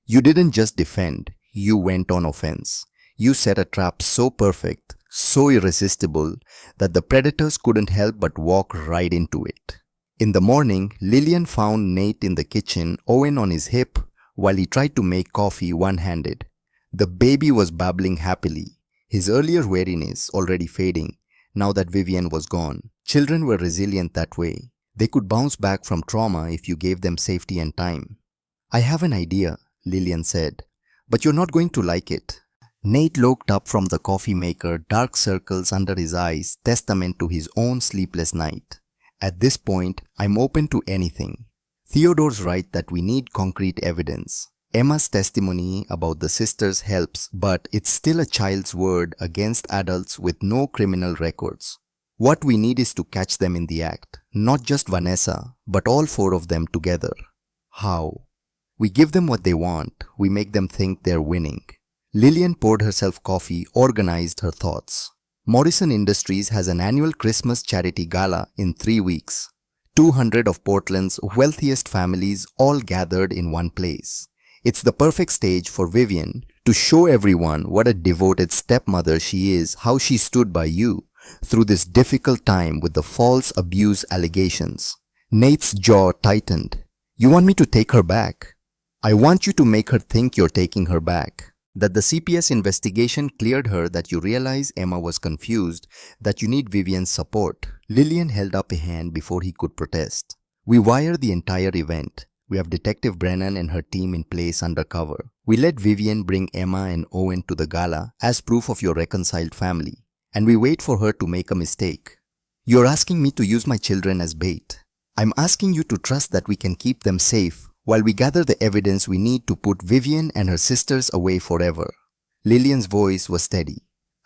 You didn't just defend, you went on offense. You set a trap so perfect, so irresistible, that the predators couldn't help but walk right into it. In the morning, Lillian found Nate in the kitchen, Owen on his hip, while he tried to make coffee one-handed. The baby was babbling happily, his earlier weariness already fading. Now that Vivian was gone, children were resilient that way. They could bounce back from trauma if you gave them safety and time. "I have an idea," Lillian said, "but you're not going to like it." Nate looked up from the coffee maker, dark circles under his eyes, testament to his own sleepless night. "At this point, I'm open to anything. Theodore's right that we need concrete evidence. Emma's testimony about the sisters helps, but it's still a child's word against adults with no criminal records. What we need is to catch them in the act, not just Vanessa, but all 4 of them together." "How?" "We give them what they want. We make them think they're winning." Lillian poured herself coffee, organized her thoughts. Morrison Industries has an annual Christmas charity gala in 3 weeks. 200 of Portland's wealthiest families all gathered in one place. It's the perfect stage for Vivian to show everyone what a devoted stepmother she is, how she stood by you through this difficult time with the false abuse allegations. Nate's jaw tightened. "You want me to take her back?" "I want you to make her think you're taking her back. That the CPS investigation cleared her, that you realize Emma was confused, that you need Vivian's support." Lillian held up a hand before he could protest. "We wire the entire event. We have Detective Brennan and her team in place undercover. We let Vivian bring Emma and Owen to the gala as proof of your reconciled family. And we wait for her to make a mistake. You're asking me to use my children as bait. I'm asking you to trust that we can keep them safe while we gather the evidence we need to put Vivian and her sisters away forever." Lillian's voice was steady.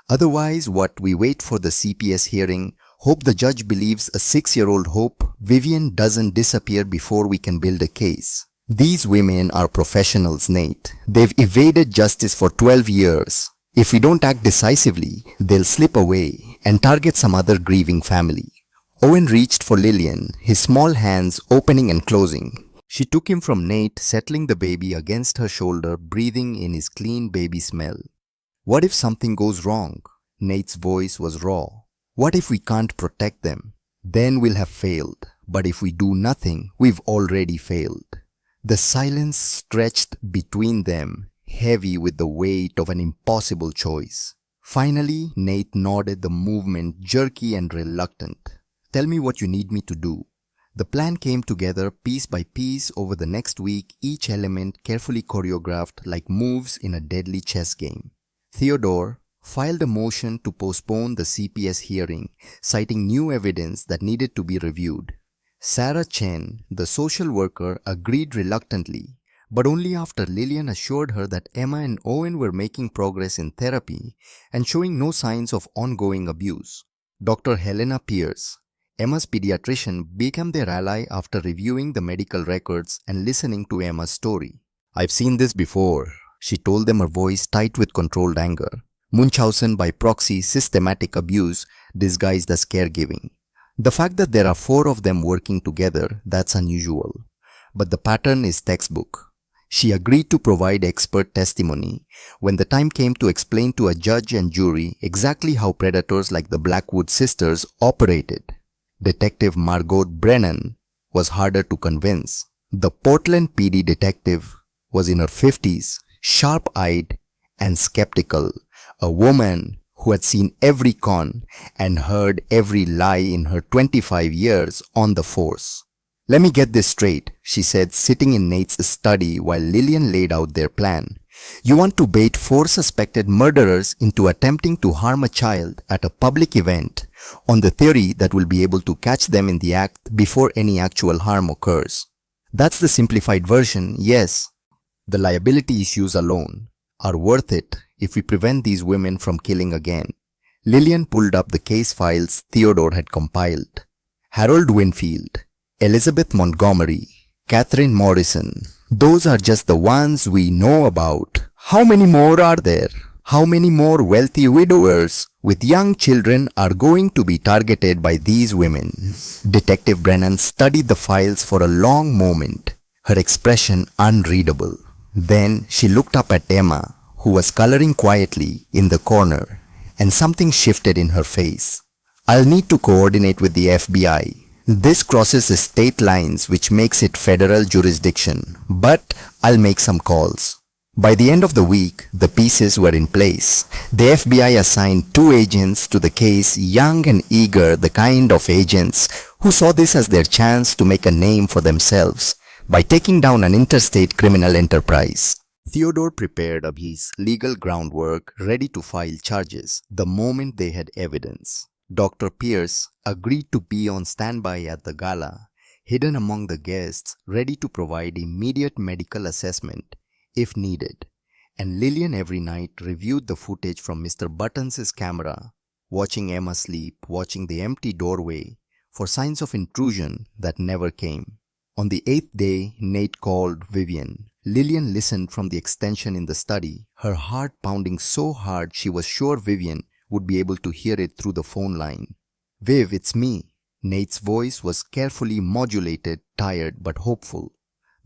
"Otherwise, what? We wait for the CPS hearing, Hope the judge believes a 6-year-old Hope Vivian doesn't disappear before we can build a case. These women are professionals, Nate. They've evaded justice for 12 years. If we don't act decisively, they'll slip away and target some other grieving family. Owen reached for Lillian, his small hands opening and closing. She took him from Nate, settling the baby against her shoulder, breathing in his clean baby smell. What if something goes wrong? Nate's voice was raw. What if we can't protect them? Then we'll have failed. But if we do nothing, we've already failed. The silence stretched between them, heavy with the weight of an impossible choice. Finally, Nate nodded, the movement jerky and reluctant. Tell me what you need me to do. The plan came together piece by piece over the next week, each element carefully choreographed like moves in a deadly chess game. Theodore filed a motion to postpone the CPS hearing, citing new evidence that needed to be reviewed. Sarah Chen, the social worker, agreed reluctantly, but only after Lillian assured her that Emma and Owen were making progress in therapy and showing no signs of ongoing abuse. Dr. Helena Pierce, Emma's pediatrician, became their ally after reviewing the medical records and listening to Emma's story. I've seen this before, she told them, her voice tight with controlled anger. Munchausen by proxy, systematic abuse disguised as caregiving. The fact that there are 4 of them working together, that's unusual. But the pattern is textbook. She agreed to provide expert testimony when the time came to explain to a judge and jury exactly how predators like the Blackwood sisters operated. Detective Margot Brennan was harder to convince. The Portland PD detective was in her 50s, sharp-eyed and skeptical, a woman who had seen every con and heard every lie in her 25 years on the force. Let me get this straight, she said, sitting in Nate's study while Lillian laid out their plan. You want to bait 4 suspected murderers into attempting to harm a child at a public event on the theory that we'll be able to catch them in the act before any actual harm occurs. That's the simplified version, yes. The liability issues alone are worth it if we prevent these women from killing again. Lillian pulled up the case files Theodore had compiled. Harold Winfield, Elizabeth Montgomery, Catherine Morrison. Those are just the ones we know about. How many more are there? How many more wealthy widowers with young children are going to be targeted by these women? Detective Brennan studied the files for a long moment, her expression unreadable. Then she looked up at Emma, who was coloring quietly in the corner, and something shifted in her face. I'll need to coordinate with the FBI. This crosses the state lines, which makes it federal jurisdiction, but I'll make some calls. By the end of the week, the pieces were in place. The FBI assigned 2 agents to the case, young and eager, the kind of agents who saw this as their chance to make a name for themselves by taking down an interstate criminal enterprise. Theodore prepared his legal groundwork, ready to file charges the moment they had evidence. Dr. Pierce agreed to be on standby at the gala, hidden among the guests, ready to provide immediate medical assessment if needed. And Lillian every night reviewed the footage from Mr. Buttons' camera, watching Emma sleep, watching the empty doorway for signs of intrusion that never came. On the 8th day, Nate called Vivian. Lillian listened from the extension in the study, her heart pounding so hard she was sure Vivian would be able to hear it through the phone line. Viv, it's me. Nate's voice was carefully modulated, tired but hopeful.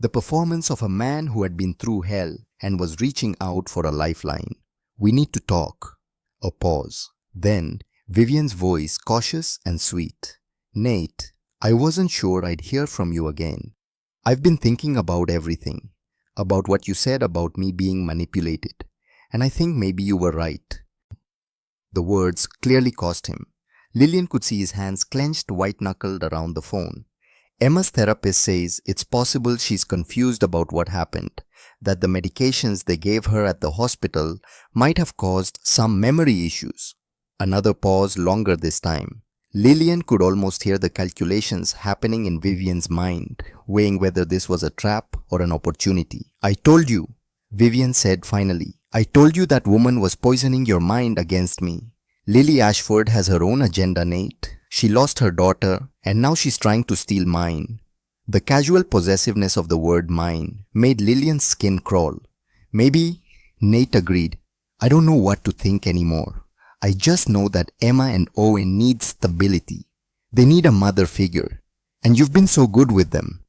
The performance of a man who had been through hell and was reaching out for a lifeline. We need to talk. A pause. Then, Vivian's voice cautious and sweet. Nate, I wasn't sure I'd hear from you again. I've been thinking about everything. About what you said about me being manipulated. And I think maybe you were right. The words clearly cost him. Lillian could see his hands clenched, white-knuckled around the phone. Emma's therapist says it's possible she's confused about what happened, that the medications they gave her at the hospital might have caused some memory issues. Another pause, longer this time. Lillian could almost hear the calculations happening in Vivian's mind, weighing whether this was a trap or an opportunity. I told you, Vivian said finally. I told you that woman was poisoning your mind against me. Lily Ashford has her own agenda, Nate. She lost her daughter, and now she's trying to steal mine. The casual possessiveness of the word mine made Lillian's skin crawl. Maybe Nate agreed. I don't know what to think anymore. I just know that Emma and Owen need stability. They need a mother figure. And you've been so good with them.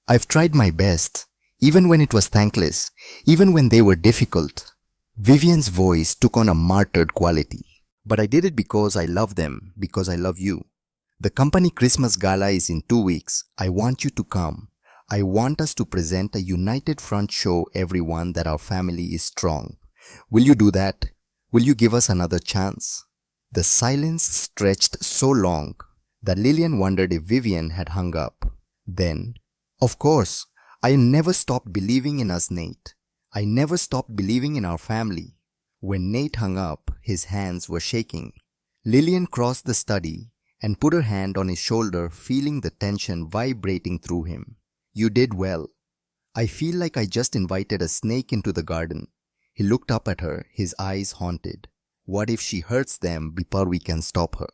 I've tried my best, even when it was thankless, even when they were difficult. Vivian's voice took on a martyred quality. But I did it because I love them, because I love you. The company Christmas Gala is in 2 weeks. I want you to come. I want us to present a united front show everyone that our family is strong. Will you do that? Will you give us another chance? The silence stretched so long that Lillian wondered if Vivian had hung up. Then, of course, I never stopped believing in us, Nate. I never stopped believing in our family. When Nate hung up, his hands were shaking. Lillian crossed the study and put her hand on his shoulder, feeling the tension vibrating through him. You did well. I feel like I just invited a snake into the garden. He looked up at her, his eyes haunted. What if she hurts them before we can stop her?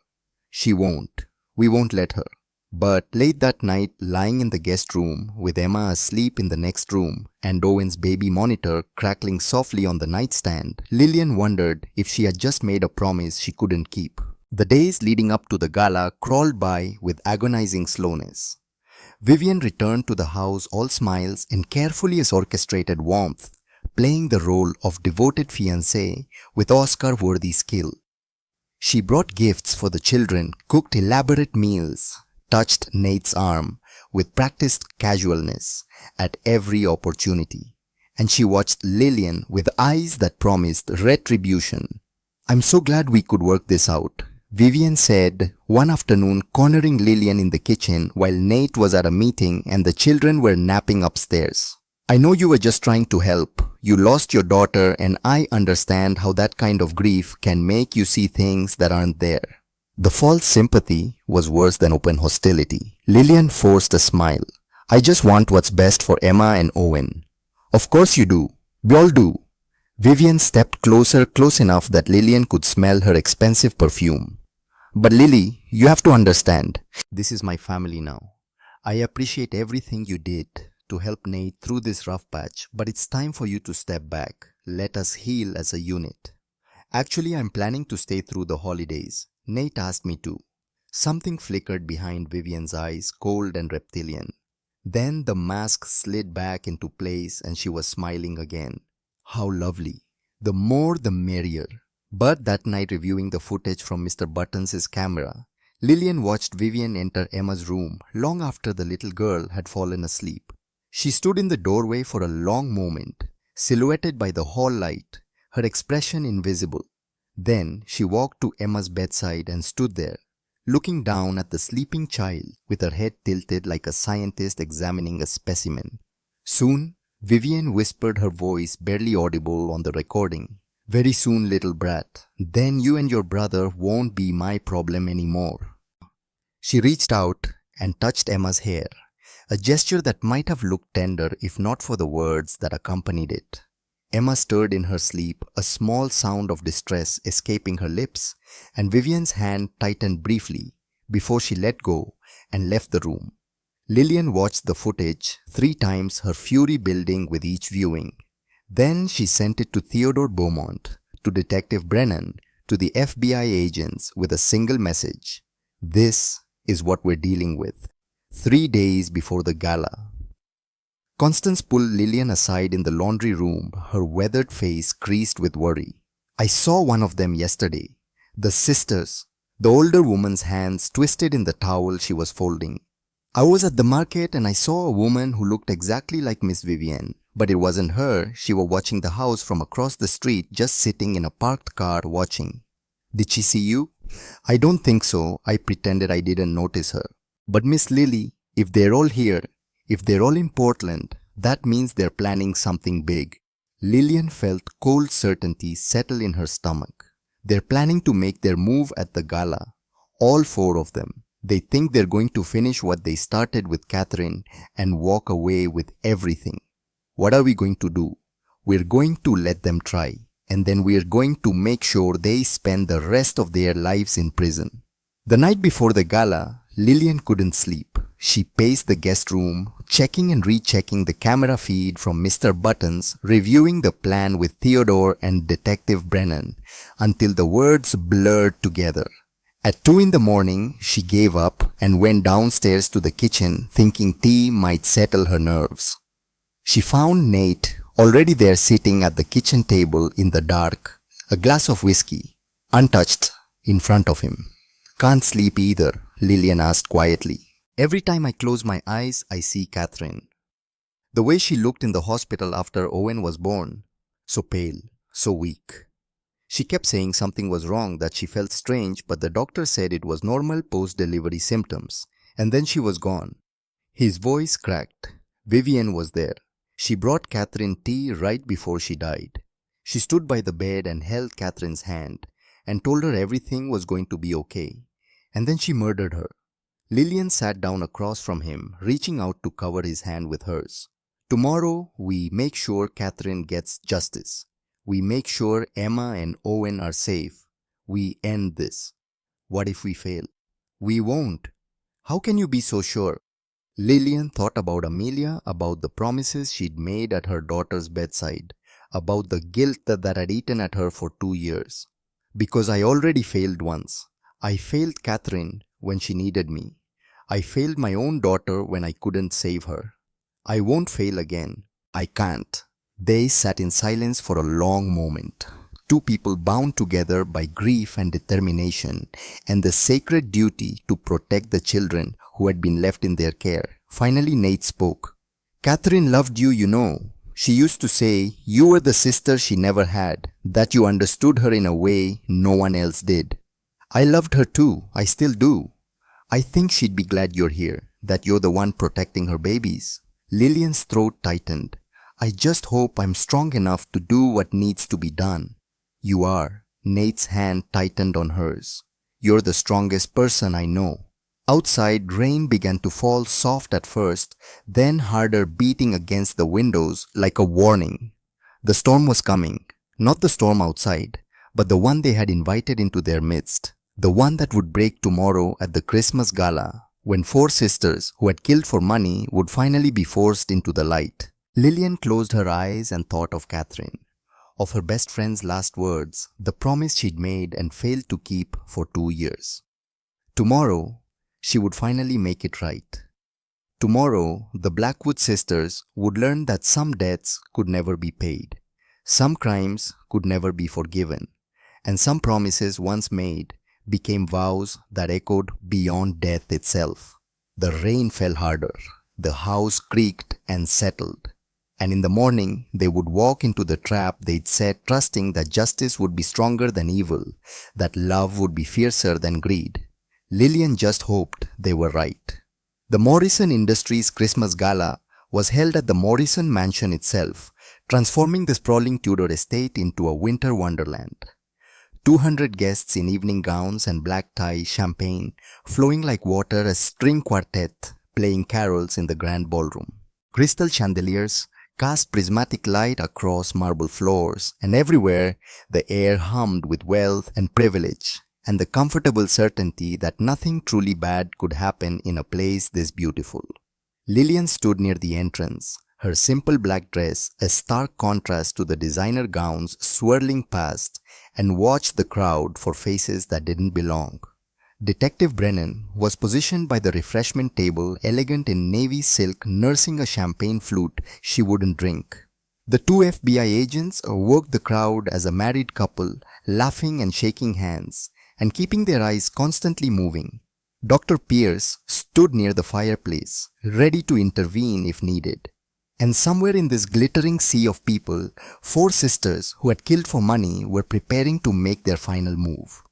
She won't. We won't let her. But late that night, lying in the guest room, with Emma asleep in the next room and Owen's baby monitor crackling softly on the nightstand, Lillian wondered if she had just made a promise she couldn't keep. The days leading up to the gala crawled by with agonizing slowness. Vivian returned to the house all smiles and carefully orchestrated warmth, playing the role of devoted fiancée with Oscar-worthy skill. She brought gifts for the children, cooked elaborate meals, touched Nate's arm with practiced casualness at every opportunity, and she watched Lillian with eyes that promised retribution. I'm so glad we could work this out, Vivian said one afternoon, cornering Lillian in the kitchen while Nate was at a meeting and the children were napping upstairs. I know you were just trying to help. You lost your daughter, and I understand how that kind of grief can make you see things that aren't there. The false sympathy was worse than open hostility. Lillian forced a smile. I just want what's best for Emma and Owen. Of course you do. We all do. Vivian stepped closer, close enough that Lillian could smell her expensive perfume. But Lily, you have to understand. This is my family now. I appreciate everything you did to help Nate through this rough patch, but it's time for you to step back. Let us heal as a unit. Actually, I'm planning to stay through the holidays. Nate asked me to. Something flickered behind Vivian's eyes, cold and reptilian. Then the mask slid back into place and she was smiling again. How lovely. The more the merrier. But that night, reviewing the footage from Mr. Buttons' camera, Lillian watched Vivian enter Emma's room long after the little girl had fallen asleep. She stood in the doorway for a long moment, silhouetted by the hall light, her expression invisible. Then she walked to Emma's bedside and stood there, looking down at the sleeping child with her head tilted like a scientist examining a specimen. Soon, Vivian whispered, her voice barely audible on the recording. Very soon, little brat, then you and your brother won't be my problem anymore. She reached out and touched Emma's hair, a gesture that might have looked tender if not for the words that accompanied it. Emma stirred in her sleep, a small sound of distress escaping her lips, and Vivian's hand tightened briefly before she let go and left the room. Lillian watched the footage 3 times, her fury building with each viewing. Then she sent it to Theodore Beaumont, to Detective Brennan, to the FBI agents with a single message. This is what we're dealing with. 3 days before the gala. Constance pulled Lillian aside in the laundry room, her weathered face creased with worry. I saw one of them yesterday. The sisters. The older woman's hands twisted in the towel she was folding. I was at the market and I saw a woman who looked exactly like Miss Vivian. But it wasn't her. She was watching the house from across the street, just sitting in a parked car watching. Did she see you? I don't think so. I pretended I didn't notice her. But Miss Lily, if they're all here, if they're all in Portland, that means they're planning something big. Lillian felt cold certainty settle in her stomach. They're planning to make their move at the gala. All 4 of them. They think they're going to finish what they started with Catherine and walk away with everything. What are we going to do? We're going to let them try, and then we're going to make sure they spend the rest of their lives in prison. The night before the gala, Lillian couldn't sleep. She paced the guest room, checking and rechecking the camera feed from Mr. Buttons, reviewing the plan with Theodore and Detective Brennan, until the words blurred together. At 2 in the morning, she gave up and went downstairs to the kitchen, thinking tea might settle her nerves. She found Nate already there sitting at the kitchen table in the dark, a glass of whiskey, untouched, in front of him. "Can't sleep either," Lillian asked quietly. "Every time I close my eyes, I see Catherine. The way she looked in the hospital after Owen was born, so pale, so weak. She kept saying something was wrong, that she felt strange, but the doctor said it was normal post-delivery symptoms, and then she was gone." His voice cracked. Vivian was there. She brought Catherine tea right before she died. She stood by the bed and held Catherine's hand and told her everything was going to be okay. And then she murdered her. Lillian sat down across from him, reaching out to cover his hand with hers. "Tomorrow, we make sure Catherine gets justice. We make sure Emma and Owen are safe. We end this. What if we fail?" "We won't." "How can you be so sure?" Lillian thought about Amelia, about the promises she'd made at her daughter's bedside, about the guilt that had eaten at her for 2 years. "Because I already failed once. I failed Catherine when she needed me. I failed my own daughter when I couldn't save her. I won't fail again. I can't." They sat in silence for a long moment. Two people bound together by grief and determination and the sacred duty to protect the children who had been left in their care. Finally, Nate spoke. "Catherine loved you, you know. She used to say you were the sister she never had, that you understood her in a way no one else did. I loved her too. I still do. I think she'd be glad you're here, that you're the one protecting her babies." Lillian's throat tightened. "I just hope I'm strong enough to do what needs to be done." "You are." Nate's hand tightened on hers. "You're the strongest person I know." Outside, rain began to fall, soft at first, then harder, beating against the windows like a warning. The storm was coming. Not the storm outside, but the one they had invited into their midst. The one that would break tomorrow at the Christmas gala, when 4 sisters who had killed for money would finally be forced into the light. Lillian closed her eyes and thought of Catherine, of her best friend's last words, the promise she'd made and failed to keep for 2 years. Tomorrow, she would finally make it right. Tomorrow, the Blackwood sisters would learn that some debts could never be paid, some crimes could never be forgiven, and some promises once made became vows that echoed beyond death itself. The rain fell harder, the house creaked and settled, and in the morning they would walk into the trap they'd set, trusting that justice would be stronger than evil, that love would be fiercer than greed. Lillian just hoped they were right. The Morrison Industries Christmas Gala was held at the Morrison Mansion itself, transforming the sprawling Tudor estate into a winter wonderland. 200 guests in evening gowns and black tie, champagne flowing like water, a string quartet playing carols in the grand ballroom. Crystal chandeliers cast prismatic light across marble floors, and everywhere the air hummed with wealth and privilege, and the comfortable certainty that nothing truly bad could happen in a place this beautiful. Lillian stood near the entrance, her simple black dress a stark contrast to the designer gowns swirling past, and watched the crowd for faces that didn't belong. Detective Brennan was positioned by the refreshment table, elegant in navy silk, nursing a champagne flute she wouldn't drink. The 2 FBI agents worked the crowd as a married couple, laughing and shaking hands, and keeping their eyes constantly moving. Dr. Pierce stood near the fireplace, ready to intervene if needed. And somewhere in this glittering sea of people, 4 sisters who had killed for money were preparing to make their final move.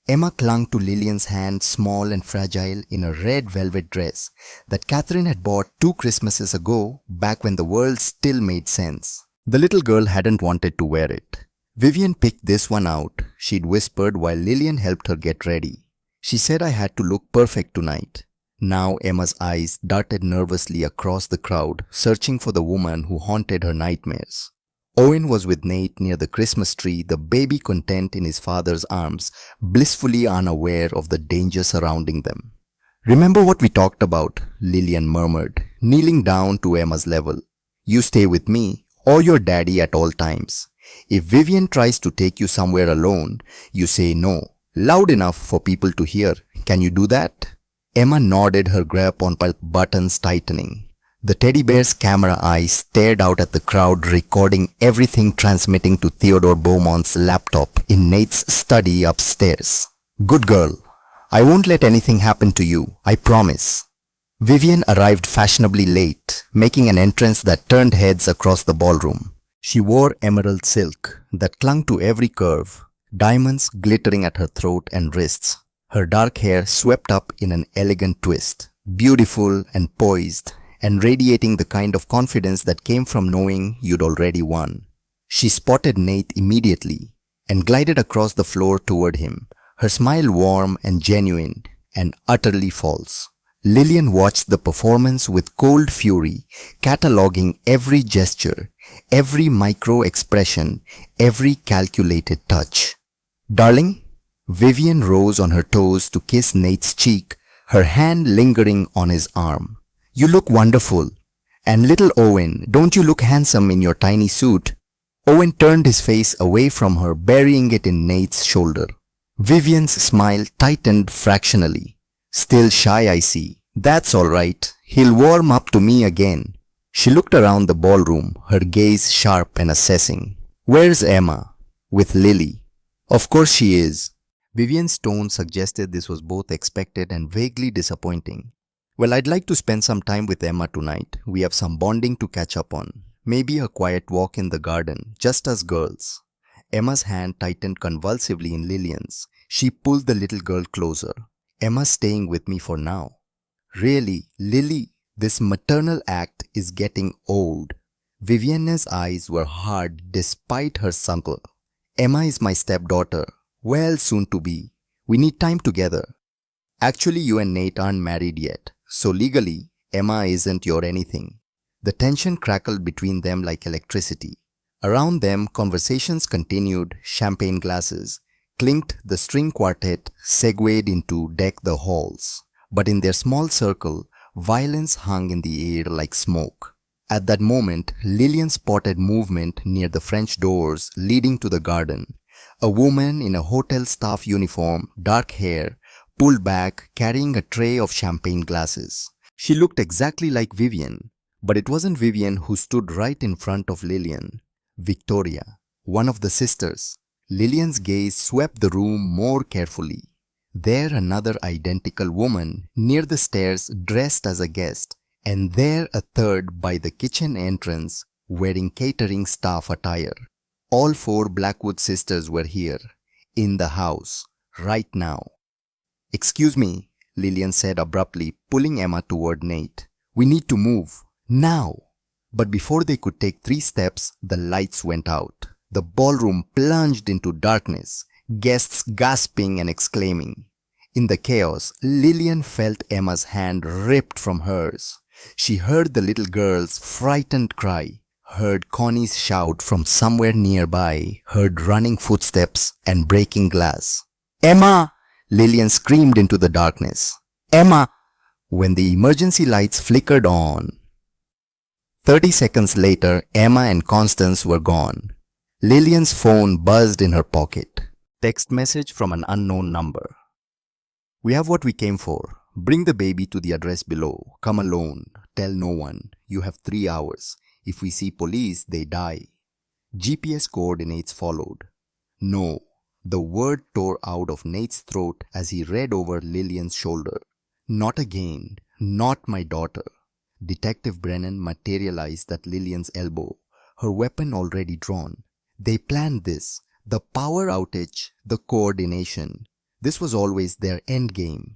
Emma clung to Lillian's hand, small and fragile, in a red velvet dress that Catherine had bought 2 Christmases ago, back when the world still made sense. The little girl hadn't wanted to wear it. "Vivian picked this one out," she'd whispered while Lillian helped her get ready. "She said I had to look perfect tonight." Now Emma's eyes darted nervously across the crowd, searching for the woman who haunted her nightmares. Owen was with Nate near the Christmas tree, the baby content in his father's arms, blissfully unaware of the danger surrounding them. "Remember what we talked about," Lillian murmured, kneeling down to Emma's level. "You stay with me or your daddy at all times. If Vivian tries to take you somewhere alone, you say no, loud enough for people to hear. Can you do that?" Emma nodded, her grip on buttons tightening. The teddy bear's camera eyes stared out at the crowd, recording everything, transmitting to Theodore Beaumont's laptop in Nate's study upstairs. "Good girl. I won't let anything happen to you, I promise." Vivian arrived fashionably late, making an entrance that turned heads across the ballroom. She wore emerald silk that clung to every curve, diamonds glittering at her throat and wrists. Her dark hair swept up in an elegant twist, beautiful and poised, and radiating the kind of confidence that came from knowing you'd already won. She spotted Nate immediately and glided across the floor toward him, her smile warm and genuine and utterly false. Lillian watched the performance with cold fury, cataloging every gesture, every micro-expression, every calculated touch. "Darling?" Vivian rose on her toes to kiss Nate's cheek, her hand lingering on his arm. "You look wonderful. And little Owen, don't you look handsome in your tiny suit?" Owen turned his face away from her, burying it in Nate's shoulder. Vivian's smile tightened fractionally. "Still shy, I see. That's all right. He'll warm up to me again." She looked around the ballroom, her gaze sharp and assessing. "Where's Emma?" "With Lily." "Of course she is." Vivian's tone suggested this was both expected and vaguely disappointing. "Well, I'd like to spend some time with Emma tonight. We have some bonding to catch up on. Maybe a quiet walk in the garden, just us girls." Emma's hand tightened convulsively in Lillian's. She pulled the little girl closer. "Emma's staying with me for now." "Really, Lily, this maternal act is getting old." Vivian's eyes were hard despite her sunkle. "Emma is my stepdaughter. Well, soon to be. We need time together. Actually, you and Nate aren't married yet, so legally, Emma isn't your anything." The tension crackled between them like electricity. Around them, conversations continued, champagne glasses clinked, the string quartet segued into Deck the Halls. But in their small circle, violence hung in the air like smoke. At that moment, Lillian spotted movement near the French doors leading to the garden. A woman in a hotel staff uniform, dark hair, pulled back, carrying a tray of champagne glasses. She looked exactly like Vivian, but it wasn't Vivian who stood right in front of Lillian. Victoria, one of the sisters. Lillian's gaze swept the room more carefully. There another identical woman near the stairs dressed as a guest, and there a third by the kitchen entrance wearing catering staff attire. All four Blackwood sisters were here, in the house, right now. "Excuse me," Lillian said abruptly, pulling Emma toward Nate. "We need to move. Now." But before they could take 3 steps, the lights went out. The ballroom plunged into darkness, guests gasping and exclaiming. In the chaos, Lillian felt Emma's hand ripped from hers. She heard the little girl's frightened cry, heard Connie's shout from somewhere nearby, heard running footsteps and breaking glass. "Emma!" Lillian screamed into the darkness. "Emma!" When the emergency lights flickered on. 30 seconds later, Emma and Constance were gone. Lillian's phone buzzed in her pocket. Text message from an unknown number. "We have what we came for. Bring the baby to the address below. Come alone. Tell no one. You have 3 hours. If we see police, they die." GPS coordinates followed. "No." The word tore out of Nate's throat as he read over Lillian's shoulder. "Not again. Not my daughter." Detective Brennan materialized at Lillian's elbow, her weapon already drawn. They planned this. The power outage, the coordination. This was always their endgame.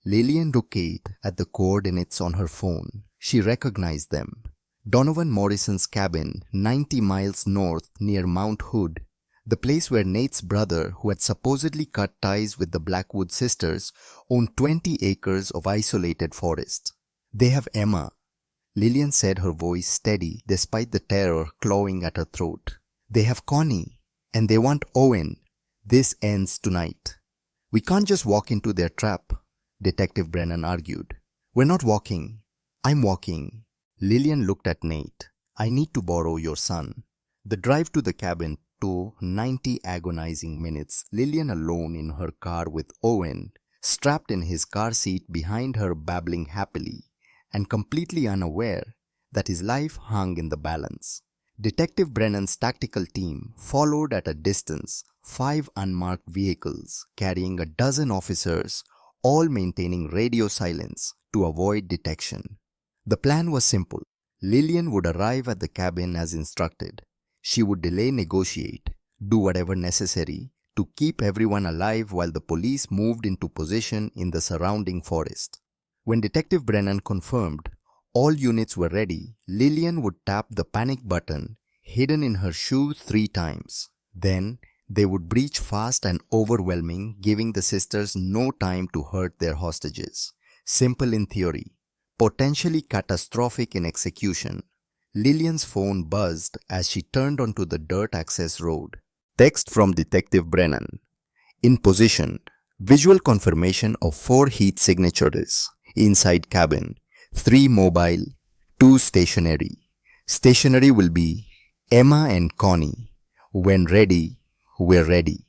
Lillian looked at the coordinates on her phone. She recognized them. Donovan Morrison's cabin, 90 miles north near Mount Hood. The place where Nate's brother, who had supposedly cut ties with the Blackwood sisters, owned 20 acres of isolated forest. "They have Emma." Lillian said, her voice steady despite the terror clawing at her throat. They have Connie, and they want Owen. This ends tonight. We can't just walk into their trap, Detective Brennan argued. We're not walking. I'm walking. Lillian looked at Nate. I need to borrow your son. The drive to the cabin took 90 agonizing minutes. Lillian alone in her car with Owen, strapped in his car seat behind her, babbling happily, and completely unaware that his life hung in the balance. Detective Brennan's tactical team followed at a distance 5 unmarked vehicles carrying a dozen officers, all maintaining radio silence to avoid detection. The plan was simple. Lillian would arrive at the cabin as instructed. She would delay, negotiate, do whatever necessary to keep everyone alive while the police moved into position in the surrounding forest. When Detective Brennan confirmed all units were ready, Lillian would tap the panic button hidden in her shoe 3 times. Then they would breach fast and overwhelming, giving the sisters no time to hurt their hostages. Simple in theory, potentially catastrophic in execution. Lillian's phone buzzed as she turned onto the dirt access road. Text from Detective Brennan. In position. Visual confirmation of 4 heat signatures. Inside cabin. 3 mobile, 2 stationary. Stationary will be Emma and Connie. When ready, we're ready.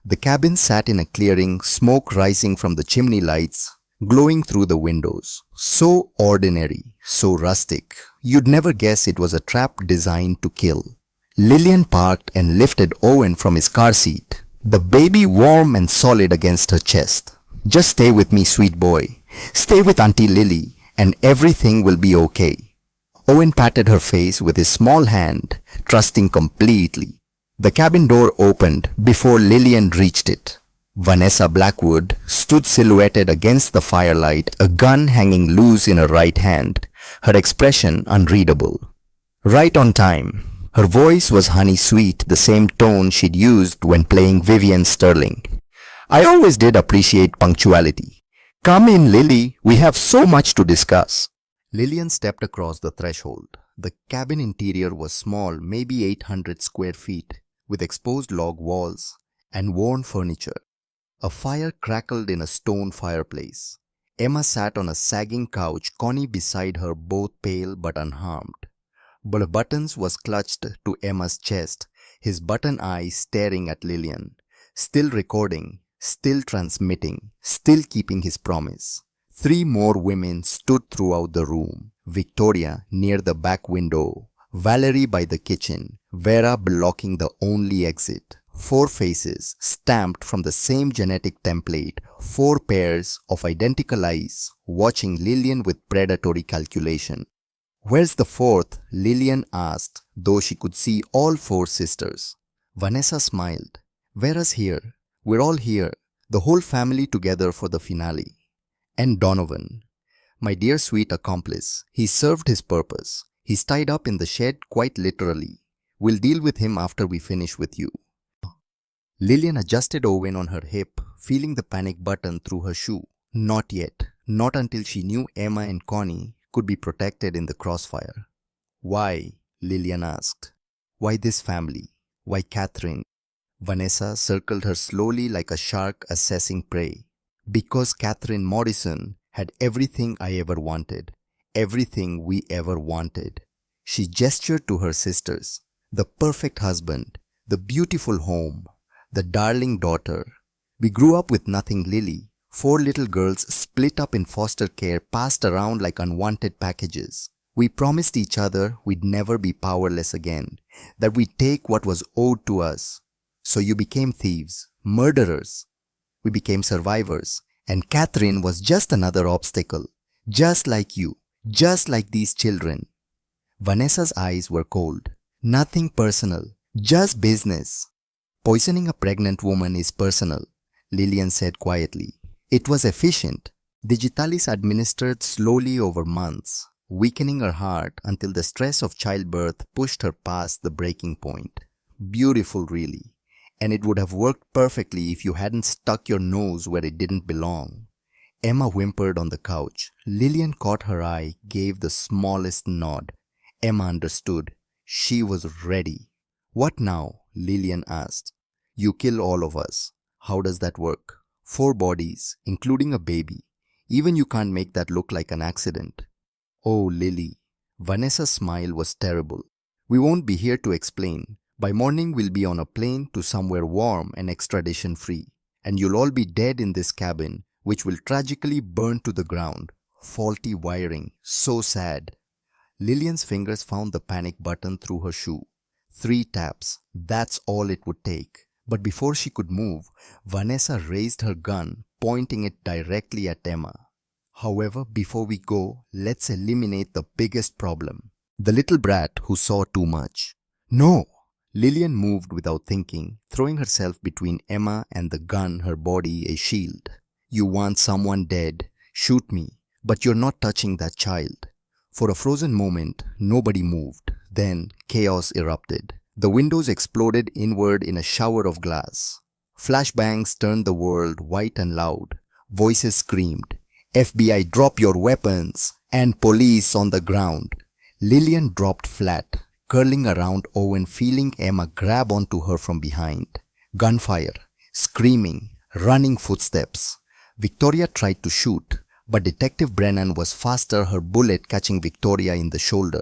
The cabin sat in a clearing, smoke rising from the chimney lights, glowing through the windows. So ordinary, so rustic. You'd never guess it was a trap designed to kill. Lillian parked and lifted Owen from his car seat, the baby warm and solid against her chest. Just stay with me, sweet boy. Stay with Auntie Lily, and everything will be okay. Owen patted her face with his small hand, trusting completely. The cabin door opened before Lillian reached it. Vanessa Blackwood stood silhouetted against the firelight, a gun hanging loose in her right hand, her expression unreadable. Right on time. Her voice was honey sweet, the same tone she'd used when playing Vivian Sterling. I always did appreciate punctuality. Come in, Lily. We have so much to discuss. Lillian stepped across the threshold. The cabin interior was small, maybe 800 square feet, with exposed log walls and worn furniture. A fire crackled in a stone fireplace. Emma sat on a sagging couch, Connie beside her, both pale but unharmed. But Buttons was clutched to Emma's chest, his button eyes staring at Lillian, still recording, still transmitting, still keeping his promise. 3 more women stood throughout the room. Victoria near the back window, Valerie by the kitchen, Vera blocking the only exit. 4 faces stamped from the same genetic template, 4 pairs of identical eyes watching Lillian with predatory calculation. Where's the 4th? Lillian asked, though she could see all 4 sisters. Vanessa smiled. Vera's here. We're all here. The whole family together for the finale. And Donovan, my dear sweet accomplice, he served his purpose. He's tied up in the shed quite literally. We'll deal with him after we finish with you. Lillian adjusted Owen on her hip, feeling the panic button through her shoe. Not yet. Not until she knew Emma and Connie could be protected in the crossfire. Why? Lillian asked. Why this family? Why Catherine? Vanessa circled her slowly like a shark assessing prey. Because Catherine Morrison had everything I ever wanted. Everything we ever wanted. She gestured to her sisters. The perfect husband. The beautiful home. The darling daughter. We grew up with nothing, Lily. 4 little girls split up in foster care, passed around like unwanted packages. We promised each other we'd never be powerless again, that we'd take what was owed to us. So you became thieves, murderers. We became survivors, and Catherine was just another obstacle, just like you, just like these children. Vanessa's eyes were cold. Nothing personal, just business. Poisoning a pregnant woman is personal, Lillian said quietly. It was efficient. Digitalis administered slowly over months, weakening her heart until the stress of childbirth pushed her past the breaking point. Beautiful, really. And it would have worked perfectly if you hadn't stuck your nose where it didn't belong. Emma whimpered on the couch. Lillian caught her eye, gave the smallest nod. Emma understood. She was ready. What now? Lillian asked. You kill all of us. How does that work? 4 bodies, including a baby. Even you can't make that look like an accident. Oh, Lily. Vanessa's smile was terrible. We won't be here to explain. By morning we'll be on a plane to somewhere warm and extradition free. And you'll all be dead in this cabin, which will tragically burn to the ground. Faulty wiring. So sad. Lillian's fingers found the panic button through her shoe. 3 taps. That's all it would take. But before she could move, Vanessa raised her gun, pointing it directly at Emma. However, before we go, let's eliminate the biggest problem. The little brat who saw too much. No! Lillian moved without thinking, throwing herself between Emma and the gun, her body a shield. You want someone dead? Shoot me. But you're not touching that child. For a frozen moment, nobody moved. Then, chaos erupted. The windows exploded inward in a shower of glass. Flashbangs turned the world white and loud. Voices screamed, FBI, drop your weapons! And police on the ground. Lillian dropped flat, curling around Owen, feeling Emma grab onto her from behind. Gunfire, screaming, running footsteps. Victoria tried to shoot, but Detective Brennan was faster, her bullet catching Victoria in the shoulder.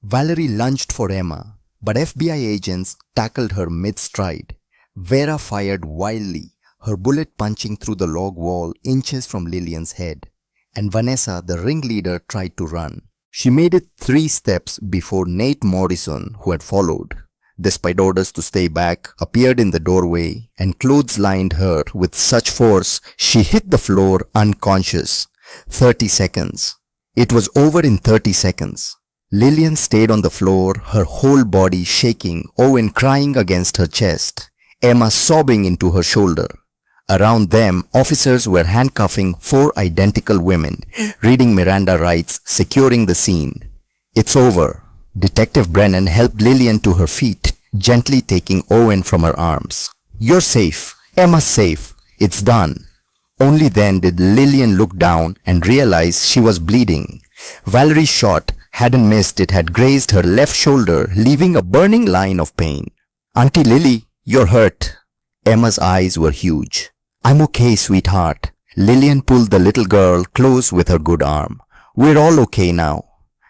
Valerie lunged for Emma, but FBI agents tackled her mid-stride. Vera fired wildly, her bullet punching through the log wall inches from Lillian's head. And Vanessa, the ringleader, tried to run. She made it 3 steps before Nate Morrison, who had followed, despite orders to stay back, appeared in the doorway and clotheslined her with such force she hit the floor unconscious. 30 seconds. It was over in 30 seconds. Lillian stayed on the floor, her whole body shaking, Owen crying against her chest, Emma sobbing into her shoulder. Around them, officers were handcuffing 4 identical women, reading Miranda rights, securing the scene. It's over. Detective Brennan helped Lillian to her feet, gently taking Owen from her arms. You're safe. Emma's safe. It's done. Only then did Lillian look down and realize she was bleeding. Valerie's shot hadn't missed, it had grazed her left shoulder, leaving a burning line of pain. Auntie Lily, you're hurt. Emma's eyes were huge. I'm okay, sweetheart. Lillian pulled the little girl close with her good arm. We're all okay now.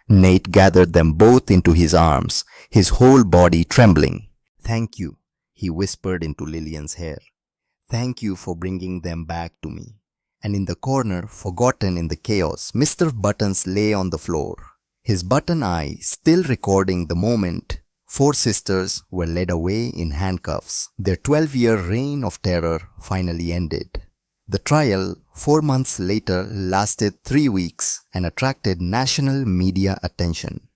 Nate gathered them both into his arms, his whole body trembling. Thank you, he whispered into Lillian's hair. Thank you for bringing them back to me. And in the corner, forgotten in the chaos, Mr. Buttons lay on the floor, his button eye still recording the moment 4 sisters were led away in handcuffs. Their 12-year reign of terror finally ended. The trial, 4 months later, lasted 3 weeks and attracted national media attention.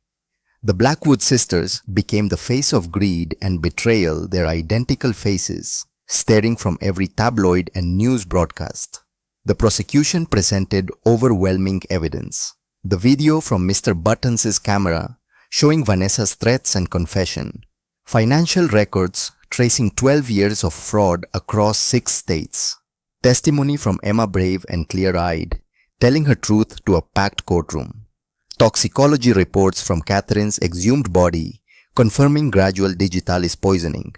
The Blackwood sisters became the face of greed and betrayal, their identical faces staring from every tabloid and news broadcast. The prosecution presented overwhelming evidence. The video from Mr. Buttons' camera showing Vanessa's threats and confession. Financial records tracing 12 years of fraud across 6 states. Testimony from Emma, brave and clear-eyed, telling her truth to a packed courtroom. Toxicology reports from Catherine's exhumed body confirming gradual digitalis poisoning.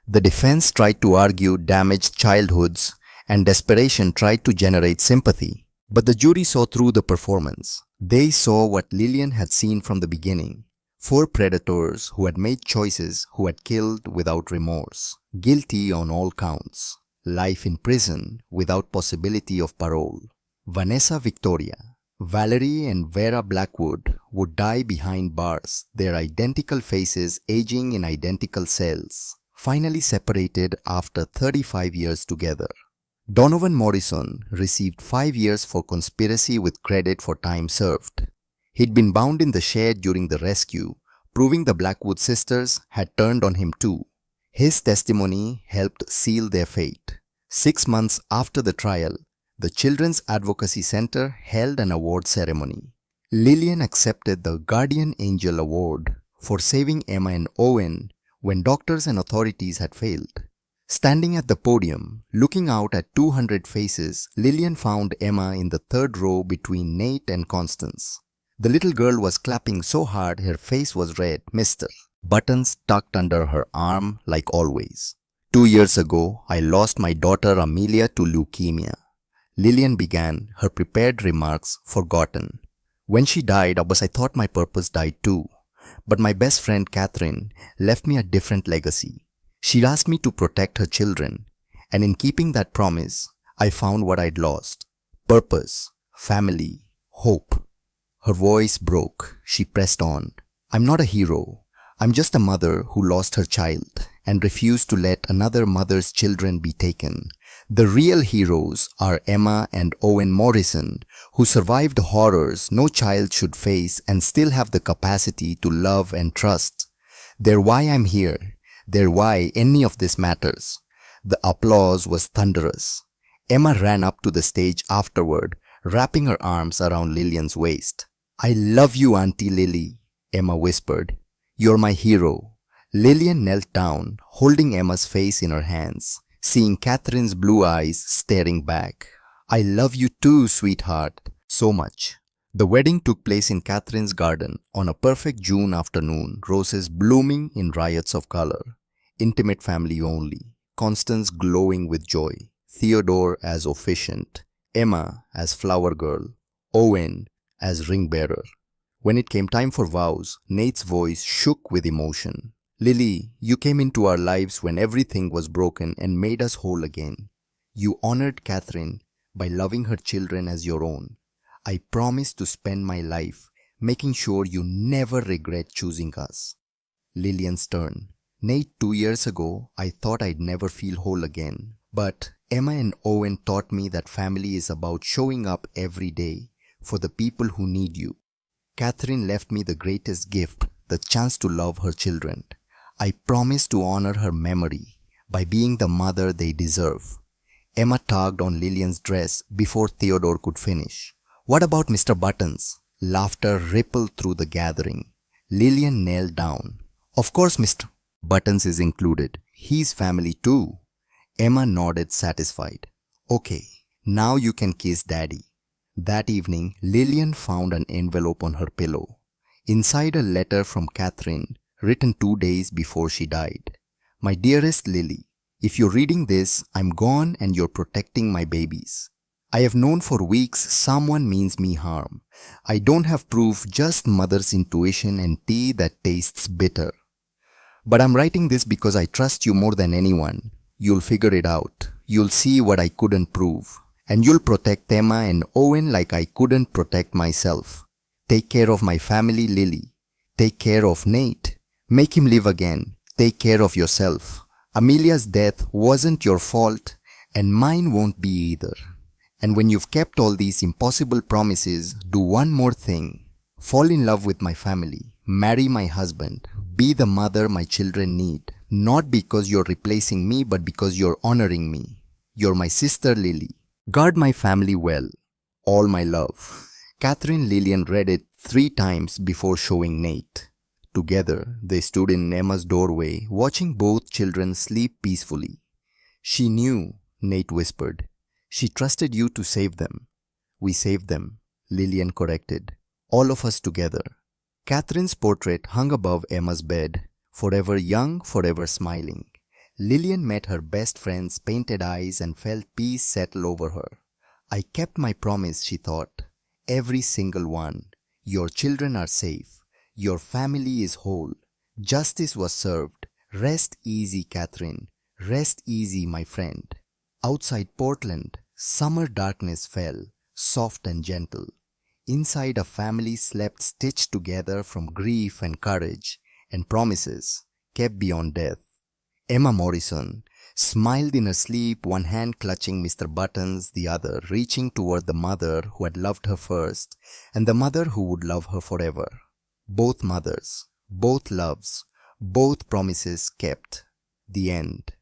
The defense tried to argue damaged childhoods and desperation tried to generate sympathy. But the jury saw through the performance. They saw what Lillian had seen from the beginning. 4 predators who had made choices, who had killed without remorse. Guilty on all counts. Life in prison without possibility of parole. Vanessa Victoria, Valerie and Vera Blackwood would die behind bars, their identical faces aging in identical cells, finally separated after 35 years together. Donovan Morrison received 5 years for conspiracy with credit for time served. He'd been bound in the shed during the rescue, proving the Blackwood sisters had turned on him too. His testimony helped seal their fate. 6 months after the trial, the Children's Advocacy Center held an award ceremony. Lillian accepted the Guardian Angel Award for saving Emma and Owen when doctors and authorities had failed. Standing at the podium, looking out at 200 faces, Lillian found Emma in the third row between Nate and Constance. The little girl was clapping so hard her face was red, Mr. Buttons tucked under her arm like always. 2 years ago, I lost my daughter Amelia to leukemia. Lillian began, her prepared remarks forgotten. When she died, I thought my purpose died too. But my best friend Catherine left me a different legacy. She asked me to protect her children, and in keeping that promise, I found what I'd lost. Purpose, family, hope. Her voice broke. She pressed on. I'm not a hero. I'm just a mother who lost her child and refused to let another mother's children be taken. The real heroes are Emma and Owen Morrison, who survived horrors no child should face and still have the capacity to love and trust. They're why I'm here. They're why any of this matters. The applause was thunderous. Emma ran up to the stage afterward, wrapping her arms around Lillian's waist. I love you, Auntie Lily, Emma whispered. You're my hero. Lillian knelt down, holding Emma's face in her hands, seeing Catherine's blue eyes staring back. I love you too, sweetheart, so much. The wedding took place in Catherine's garden on a perfect June afternoon, roses blooming in riots of color. Intimate family only, Constance glowing with joy, Theodore as officiant, Emma as flower girl, Owen as ring bearer. When it came time for vows, Nate's voice shook with emotion. Lily, you came into our lives when everything was broken and made us whole again. You honored Catherine by loving her children as your own. I promise to spend my life making sure you never regret choosing us. Lillian's turn. Nate, 2 years ago, I thought I'd never feel whole again. But Emma and Owen taught me that family is about showing up every day for the people who need you. Catherine left me the greatest gift, the chance to love her children. I promise to honor her memory by being the mother they deserve. Emma tugged on Lillian's dress before Theodore could finish. What about Mr. Buttons? Laughter rippled through the gathering. Lillian knelt down. Of course, Mr. Buttons is included. He's family too. Emma nodded satisfied. Okay, now you can kiss Daddy. That evening, Lillian found an envelope on her pillow. Inside a letter from Catherine, written 2 days before she died. My dearest Lily, if you're reading this, I'm gone and you're protecting my babies. I have known for weeks someone means me harm. I don't have proof, just mother's intuition and tea that tastes bitter. But I'm writing this because I trust you more than anyone. You'll figure it out. You'll see what I couldn't prove. And you'll protect Emma and Owen like I couldn't protect myself. Take care of my family, Lily. Take care of Nate. Make him live again. Take care of yourself. Amelia's death wasn't your fault, and mine won't be either. And when you've kept all these impossible promises, do one more thing. Fall in love with my family. Marry my husband. Be the mother my children need. Not because you're replacing me, but because you're honoring me. You're my sister, Lily. Guard my family well. All my love. Catherine Lillian read it 3 times before showing Nate. Together, they stood in Emma's doorway, watching both children sleep peacefully. She knew, Nate whispered. She trusted you to save them. We saved them, Lillian corrected. All of us together. Catherine's portrait hung above Emma's bed, forever young, forever smiling. Lillian met her best friend's painted eyes and felt peace settle over her. I kept my promise, she thought. Every single one. Your children are safe. Your family is whole. Justice was served. Rest easy, Catherine. Rest easy, my friend. Outside Portland, summer darkness fell, soft and gentle. Inside, a family slept stitched together from grief and courage and promises kept beyond death. Emma Morrison smiled in her sleep, one hand clutching Mr. Buttons, the other reaching toward the mother who had loved her first and the mother who would love her forever. Both mothers, both loves, both promises kept. The end.